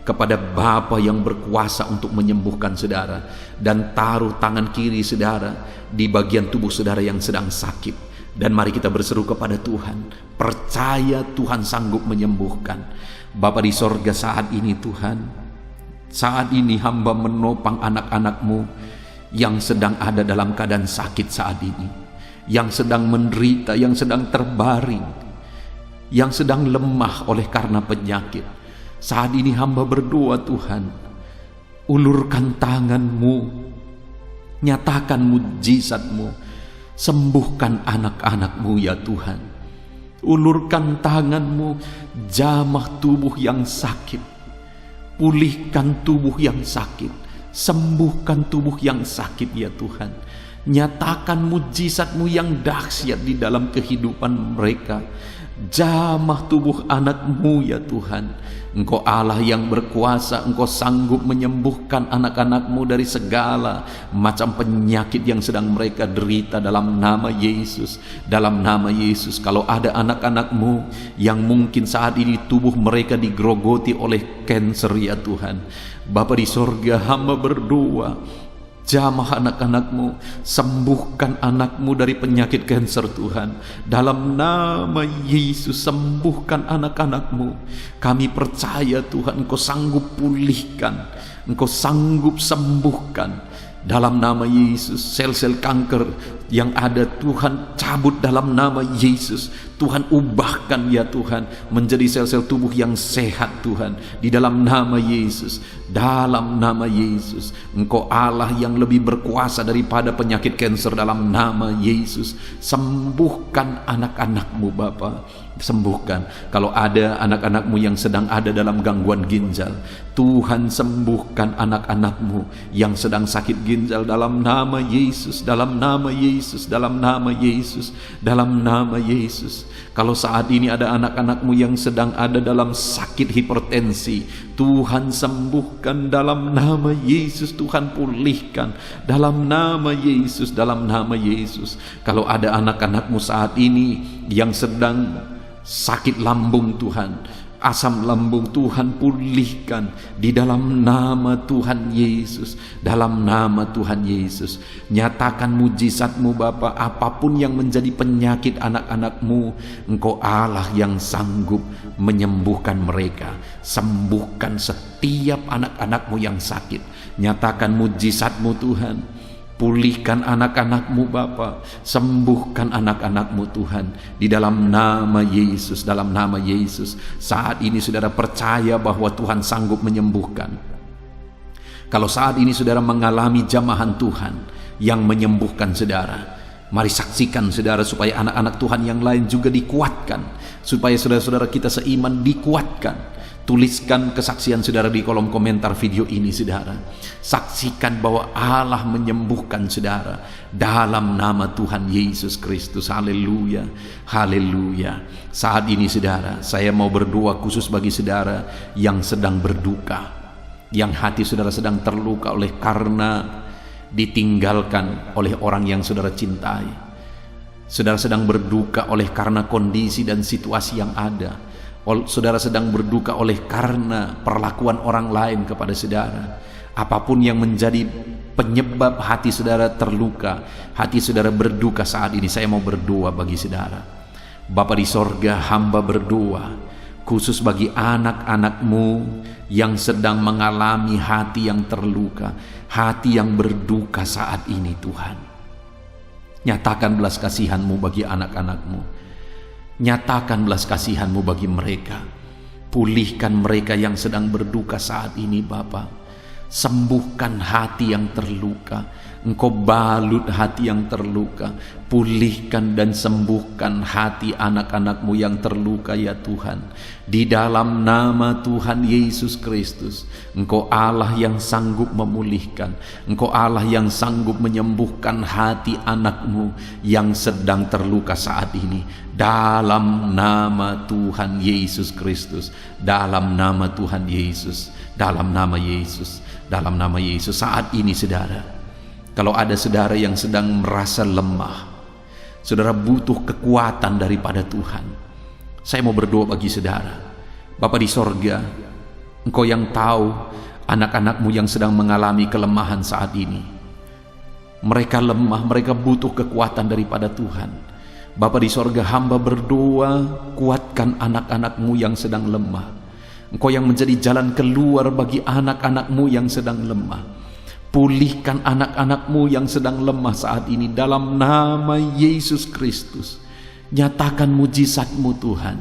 kepada Bapa yang berkuasa untuk menyembuhkan saudara, dan taruh tangan kiri saudara di bagian tubuh saudara yang sedang sakit. Dan mari kita berseru kepada Tuhan, percaya Tuhan sanggup menyembuhkan. Bapa di sorga, saat ini Tuhan, saat ini hamba menopang anak-anak-Mu yang sedang ada dalam keadaan sakit saat ini, yang sedang menderita, yang sedang terbaring, yang sedang lemah oleh karena penyakit. Saat ini hamba berdoa Tuhan, ulurkan tangan-Mu, nyatakan mujizat-Mu, sembuhkan anak-anak-Mu ya Tuhan. Ulurkan tangan-Mu, jamah tubuh yang sakit, pulihkan tubuh yang sakit, sembuhkan tubuh yang sakit ya Tuhan. Nyatakan mujizat-Mu yang dahsyat di dalam kehidupan mereka. Jamah tubuh anak-Mu ya Tuhan. Engkau Allah yang berkuasa, Engkau sanggup menyembuhkan anak-anak-Mu dari segala macam penyakit yang sedang mereka derita dalam nama Yesus. Dalam nama Yesus, kalau ada anak-anak-Mu yang mungkin saat ini tubuh mereka digerogoti oleh kanker ya Tuhan, Bapa di sorga, hamba berdoa, jamah anak-anak-Mu, sembuhkan anak-Mu dari penyakit kanker Tuhan. Dalam nama Yesus, sembuhkan anak-anak-Mu. Kami percaya Tuhan, Engkau sanggup pulihkan, Engkau sanggup sembuhkan. Dalam nama Yesus, sel-sel kanker yang ada Tuhan cabut dalam nama Yesus. Tuhan ubahkan ya Tuhan menjadi sel-sel tubuh yang sehat Tuhan, di dalam nama Yesus. Dalam nama Yesus, Engkau Allah yang lebih berkuasa daripada penyakit kanker. Dalam nama Yesus, sembuhkan anak-anak-Mu Bapa, sembuhkan. Kalau ada anak-anak-Mu yang sedang ada dalam gangguan ginjal, Tuhan sembuhkan anak-anak-Mu yang sedang sakit ginjal dalam nama Yesus, dalam nama Yesus, dalam nama Yesus, dalam nama Yesus. Kalau saat ini ada anak-anak-Mu yang sedang ada dalam sakit hipertensi, Tuhan sembuhkan dalam nama Yesus. Tuhan pulihkan dalam nama Yesus, dalam nama Yesus. Kalau ada anak-anak-Mu saat ini yang sedang sakit lambung Tuhan, asam lambung, Tuhan pulihkan di dalam nama Tuhan Yesus, dalam nama Tuhan Yesus. Nyatakan mujizat-Mu Bapa, apapun yang menjadi penyakit anak-anak-Mu, Engkau Allah yang sanggup menyembuhkan mereka. Sembuhkan setiap anak-anak-Mu yang sakit. Nyatakan mujizat-Mu Tuhan. Pulihkan anak-anak-Mu Bapa, sembuhkan anak-anak-Mu Tuhan, di dalam nama Yesus, dalam nama Yesus. Saat ini saudara percaya bahwa Tuhan sanggup menyembuhkan. Kalau saat ini saudara mengalami jamahan Tuhan yang menyembuhkan saudara, mari saksikan saudara, supaya anak-anak Tuhan yang lain juga dikuatkan, supaya saudara-saudara kita seiman dikuatkan. Tuliskan kesaksian saudara di kolom komentar video ini saudara. Saksikan bahwa Allah menyembuhkan saudara dalam nama Tuhan Yesus Kristus. Haleluya, haleluya. Saat ini saudara, saya mau berdoa khusus bagi saudara yang sedang berduka, yang hati saudara sedang terluka oleh karena ditinggalkan oleh orang yang saudara cintai. Saudara sedang berduka oleh karena kondisi dan situasi yang ada. Saudara sedang berduka oleh karena perlakuan orang lain kepada saudara. Apapun yang menjadi penyebab hati saudara terluka, hati saudara berduka saat ini, saya mau berdoa bagi saudara. Bapa di sorga, hamba berdoa khusus bagi anak-anak-Mu yang sedang mengalami hati yang terluka, hati yang berduka saat ini Tuhan. Nyatakan belas kasihan-Mu bagi anak-anak-Mu. Nyatakan belas kasihan-Mu bagi mereka. Pulihkan mereka yang sedang berduka saat ini Bapa. Sembuhkan hati yang terluka. Engkau balut hati yang terluka. Pulihkan dan sembuhkan hati anak-anak-Mu yang terluka ya Tuhan. Di dalam nama Tuhan Yesus Kristus, Engkau Allah yang sanggup memulihkan. Engkau Allah yang sanggup menyembuhkan hati anak-Mu yang sedang terluka saat ini. Dalam nama Tuhan Yesus Kristus, dalam nama Tuhan Yesus, dalam nama Yesus, dalam nama Yesus. Saat ini saudara, kalau ada saudara yang sedang merasa lemah, saudara butuh kekuatan daripada Tuhan, saya mau berdoa bagi saudara. Bapa di sorga, Engkau yang tahu anak-anak-Mu yang sedang mengalami kelemahan saat ini. Mereka lemah, mereka butuh kekuatan daripada Tuhan. Bapa di sorga, hamba berdoa, kuatkan anak-anak-Mu yang sedang lemah. Engkau yang menjadi jalan keluar bagi anak-anak-Mu yang sedang lemah. Pulihkan anak-anak-Mu yang sedang lemah saat ini dalam nama Yesus Kristus. Nyatakan mujizat-Mu Tuhan.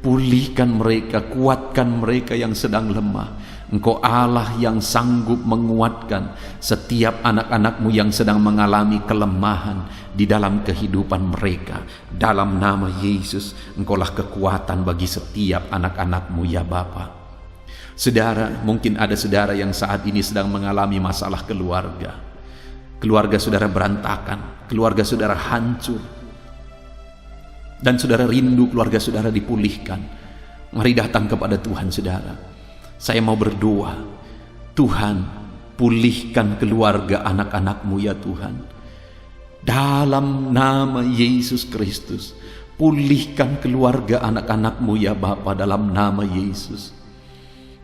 Pulihkan mereka, kuatkan mereka yang sedang lemah. Engkau Allah yang sanggup menguatkan setiap anak-anak-Mu yang sedang mengalami kelemahan di dalam kehidupan mereka. Dalam nama Yesus, Engkaulah kekuatan bagi setiap anak-anak-Mu ya Bapa. Saudara, mungkin ada saudara yang saat ini sedang mengalami masalah keluarga. Keluarga saudara berantakan, keluarga saudara hancur, dan saudara rindu keluarga saudara dipulihkan. Mari datang kepada Tuhan saudara. Saya mau berdoa, Tuhan pulihkan keluarga anak-anak-Mu ya Tuhan. Dalam nama Yesus Kristus, pulihkan keluarga anak-anak-Mu ya Bapa, dalam nama Yesus.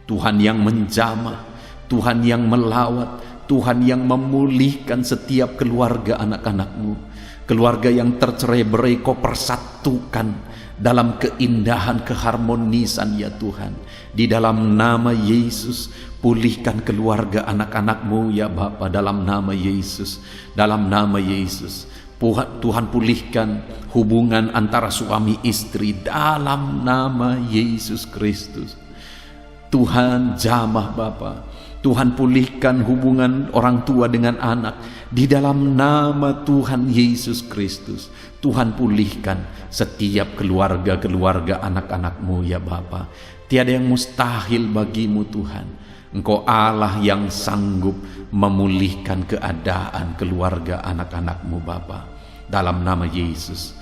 Tuhan yang menjamah, Tuhan yang melawat, Tuhan yang memulihkan setiap keluarga anak-anak-Mu. Keluarga yang tercerai-berai Kau persatukan dalam keindahan keharmonisan ya Tuhan. Di dalam nama Yesus, pulihkan keluarga anak-anak-Mu ya Bapa, dalam nama Yesus, dalam nama Yesus. Tuhan pulihkan hubungan antara suami istri dalam nama Yesus Kristus. Tuhan jamah Bapa. Tuhan pulihkan hubungan orang tua dengan anak di dalam nama Tuhan Yesus Kristus. Tuhan pulihkan setiap keluarga-keluarga anak-anak-Mu ya Bapa. Tiada yang mustahil bagimu Tuhan. Engkau Allah yang sanggup memulihkan keadaan keluarga anak-anak-Mu Bapa. Dalam nama Yesus.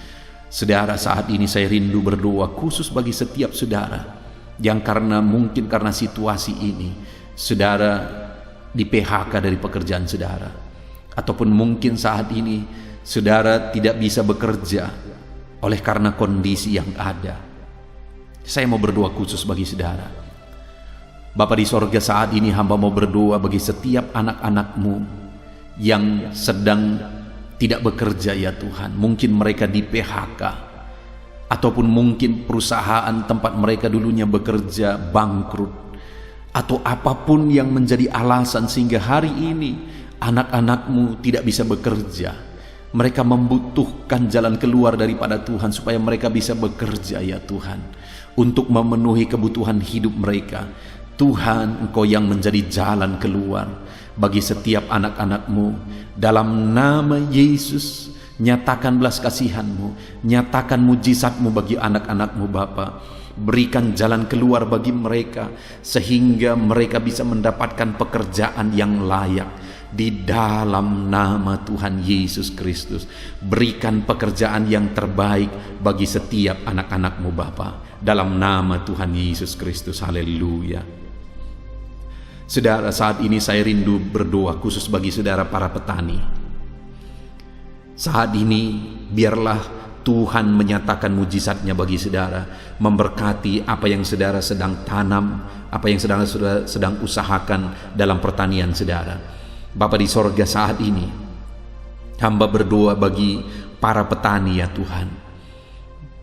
Saudara, saat ini saya rindu berdoa khusus bagi setiap saudara yang mungkin karena situasi ini saudara di PHK dari pekerjaan saudara, ataupun mungkin saat ini saudara tidak bisa bekerja oleh karena kondisi yang ada. Saya mau berdoa khusus bagi saudara. Bapa di sorga, saat ini hamba mau berdoa bagi setiap anak-anak-Mu yang sedang tidak bekerja ya Tuhan. Mungkin mereka di PHK, ataupun mungkin perusahaan tempat mereka dulunya bekerja bangkrut, atau apapun yang menjadi alasan sehingga hari ini anak-anak-Mu tidak bisa bekerja. Mereka membutuhkan jalan keluar daripada Tuhan supaya mereka bisa bekerja ya Tuhan, untuk memenuhi kebutuhan hidup mereka. Tuhan, Engkau yang menjadi jalan keluar bagi setiap anak-anak-Mu. Dalam nama Yesus, nyatakan belas kasihan-Mu, nyatakan mujizat-Mu bagi anak-anak-Mu Bapa. Berikan jalan keluar bagi mereka sehingga mereka bisa mendapatkan pekerjaan yang layak di dalam nama Tuhan Yesus Kristus. Berikan pekerjaan yang terbaik bagi setiap anak-anak-Mu Bapa, dalam nama Tuhan Yesus Kristus. Haleluya. Saudara, saat ini saya rindu berdoa khusus bagi saudara para petani. Saat ini biarlah Tuhan menyatakan mujizatnya bagi saudara, memberkati apa yang saudara sedang tanam, apa yang saudara sedang usahakan dalam pertanian saudara. Bapa di sorga, saat ini hamba berdoa bagi para petani ya Tuhan.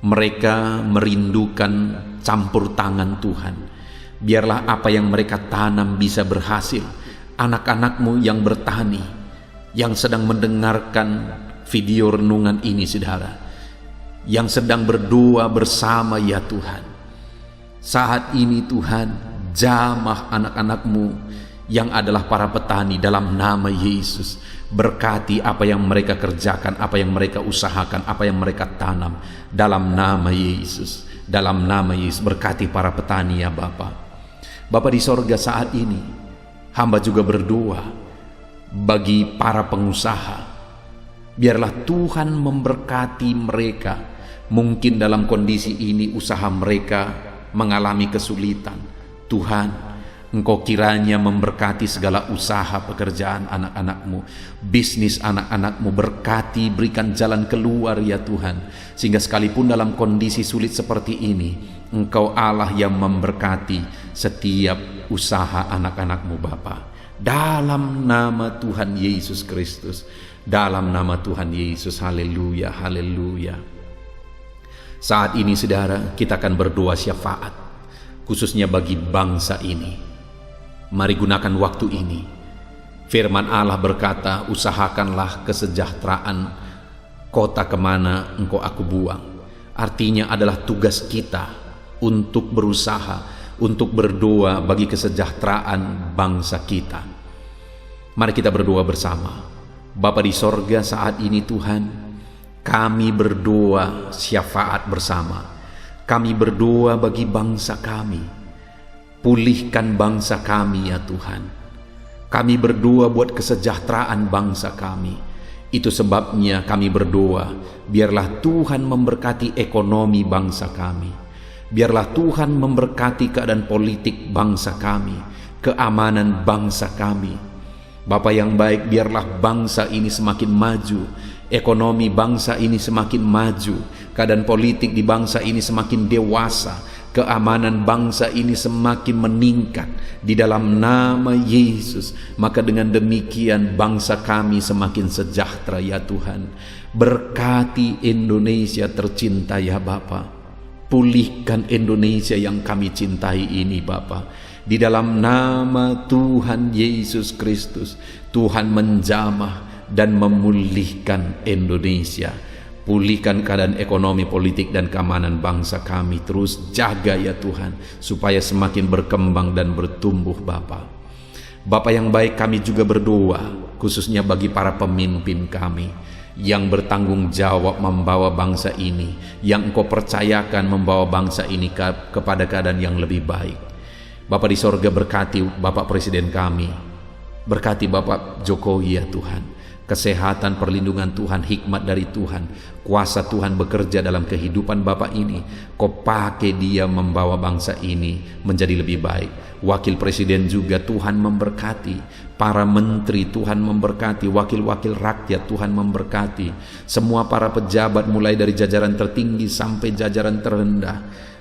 Mereka merindukan campur tangan Tuhan. Biarlah apa yang mereka tanam bisa berhasil. Anak-anak-Mu yang bertani, yang sedang mendengarkan video renungan ini saudara, yang sedang berdoa bersama ya Tuhan. Saat ini Tuhan, jamah anak-anak-Mu yang adalah para petani dalam nama Yesus. Berkati apa yang mereka kerjakan, apa yang mereka usahakan, apa yang mereka tanam dalam nama Yesus. Dalam nama Yesus, berkati para petani ya Bapa. Bapa di sorga, saat ini hamba juga berdoa bagi para pengusaha. Biarlah Tuhan memberkati mereka. Mungkin dalam kondisi ini usaha mereka mengalami kesulitan. Tuhan, Engkau kiranya memberkati segala usaha pekerjaan anak-anak-Mu, bisnis anak-anak-Mu. Berkati, berikan jalan keluar ya Tuhan, sehingga sekalipun dalam kondisi sulit seperti ini, Engkau Allah yang memberkati setiap usaha anak-anak-Mu Bapa. Dalam nama Tuhan Yesus Kristus, dalam nama Tuhan Yesus. Haleluya, haleluya. Saat ini saudara, kita akan berdoa syafaat khususnya bagi bangsa ini. Mari gunakan waktu ini. Firman Allah berkata, usahakanlah kesejahteraan kota kemana engkau aku buang. Artinya adalah tugas kita untuk berusaha, untuk berdoa bagi kesejahteraan bangsa kita. Mari kita berdoa bersama. Bapa di sorga, saat ini Tuhan, kami berdoa syafaat bersama. Kami berdoa bagi bangsa kami. Pulihkan bangsa kami ya Tuhan. Kami berdoa buat kesejahteraan bangsa kami. Itu sebabnya kami berdoa, biarlah Tuhan memberkati ekonomi bangsa kami. Biarlah Tuhan memberkati keadaan politik bangsa kami, keamanan bangsa kami. Bapa yang baik, biarlah bangsa ini semakin maju, ekonomi bangsa ini semakin maju, keadaan politik di bangsa ini semakin dewasa, keamanan bangsa ini semakin meningkat di dalam nama Yesus. Maka dengan demikian bangsa kami semakin sejahtera ya Tuhan. Berkati Indonesia tercinta ya Bapa. Pulihkan Indonesia yang kami cintai ini Bapa. Di dalam nama Tuhan Yesus Kristus, Tuhan menjamah dan memulihkan Indonesia. Pulihkan keadaan ekonomi, politik, dan keamanan bangsa kami. Terus jaga ya Tuhan, supaya semakin berkembang dan bertumbuh Bapa. Bapa yang baik, kami juga berdoa khususnya bagi para pemimpin kami yang bertanggung jawab membawa bangsa ini, yang Engkau percayakan membawa bangsa ini kepada keadaan yang lebih baik. Bapa di sorga, berkati Bapak Presiden kami, berkati Bapak Jokowi ya Tuhan. Kesehatan, perlindungan Tuhan, hikmat dari Tuhan, kuasa Tuhan bekerja dalam kehidupan Bapak ini. Kau pakai dia membawa bangsa ini menjadi lebih baik. Wakil Presiden juga Tuhan memberkati, para menteri Tuhan memberkati, wakil-wakil rakyat Tuhan memberkati, semua para pejabat mulai dari jajaran tertinggi sampai jajaran terendah.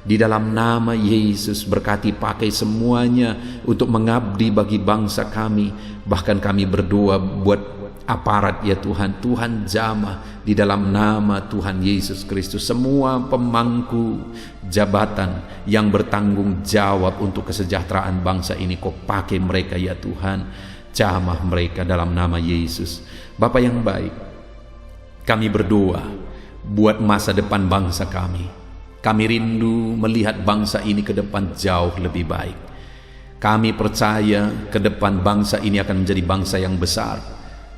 Di dalam nama Yesus, berkati, pakai semuanya untuk mengabdi bagi bangsa kami. Bahkan kami berdoa buat aparat ya Tuhan, Tuhan jamah di dalam nama Tuhan Yesus Kristus. Semua pemangku jabatan yang bertanggung jawab untuk kesejahteraan bangsa ini, Kau pakai mereka ya Tuhan, jamah mereka dalam nama Yesus. Bapa yang baik, kami berdoa buat masa depan bangsa kami. Kami rindu melihat bangsa ini ke depan jauh lebih baik. Kami percaya ke depan bangsa ini akan menjadi bangsa yang besar,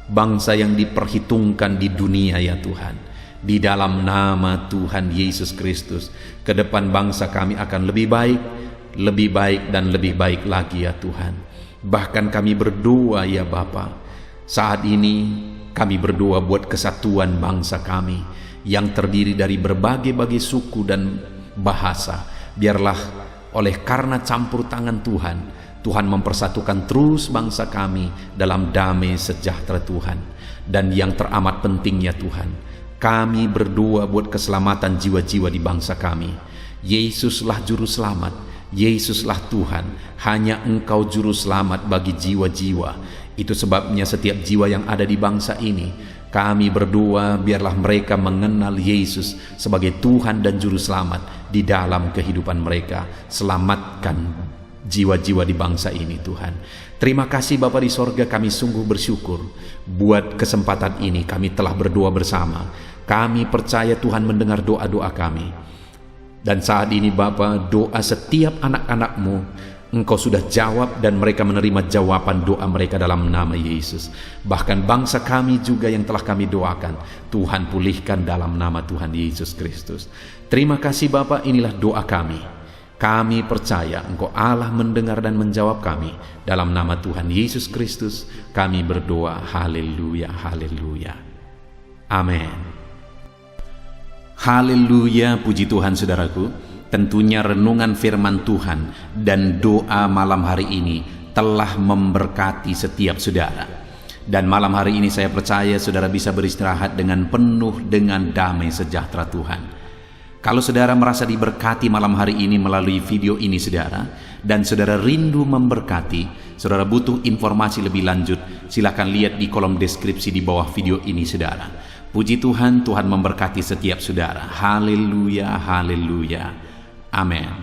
bangsa yang diperhitungkan di dunia ya Tuhan. Di dalam nama Tuhan Yesus Kristus, ke depan bangsa kami akan lebih baik dan lebih baik lagi ya Tuhan. Bahkan kami berdoa ya Bapa, saat ini kami berdoa buat kesatuan bangsa kami yang terdiri dari berbagai suku dan bahasa. Biarlah oleh karena campur tangan Tuhan, Tuhan mempersatukan terus bangsa kami dalam damai sejahtera Tuhan. Dan yang teramat pentingnya Tuhan, kami berdoa buat keselamatan jiwa-jiwa di bangsa kami. Yesuslah juru selamat, Yesuslah Tuhan, hanya Engkau juru selamat bagi jiwa-jiwa. Itu sebabnya setiap jiwa yang ada di bangsa ini, kami berdoa biarlah mereka mengenal Yesus sebagai Tuhan dan juru selamat di dalam kehidupan mereka. Selamatkan jiwa-jiwa di bangsa ini Tuhan. Terima kasih Bapa di sorga, kami sungguh bersyukur buat kesempatan ini. Kami telah berdoa bersama. Kami percaya Tuhan mendengar doa-doa kami. Dan saat ini Bapa, doa setiap anak-anak-Mu Engkau sudah jawab, dan mereka menerima jawaban doa mereka dalam nama Yesus. Bahkan bangsa kami juga yang telah kami doakan, Tuhan pulihkan dalam nama Tuhan Yesus Kristus. Terima kasih Bapa, inilah doa kami. Kami percaya Engkau Allah mendengar dan menjawab kami. Dalam nama Tuhan Yesus Kristus kami berdoa. Haleluya, haleluya. Amin. Haleluya, puji Tuhan saudaraku. Tentunya renungan firman Tuhan dan doa malam hari ini telah memberkati setiap saudara. Dan malam hari ini saya percaya saudara bisa beristirahat dengan penuh dengan damai sejahtera Tuhan. Kalau saudara merasa diberkati malam hari ini melalui video ini saudara, dan saudara rindu memberkati, saudara butuh informasi lebih lanjut, silakan lihat di kolom deskripsi di bawah video ini saudara. Puji Tuhan, Tuhan memberkati setiap saudara. Haleluya, haleluya. Amin.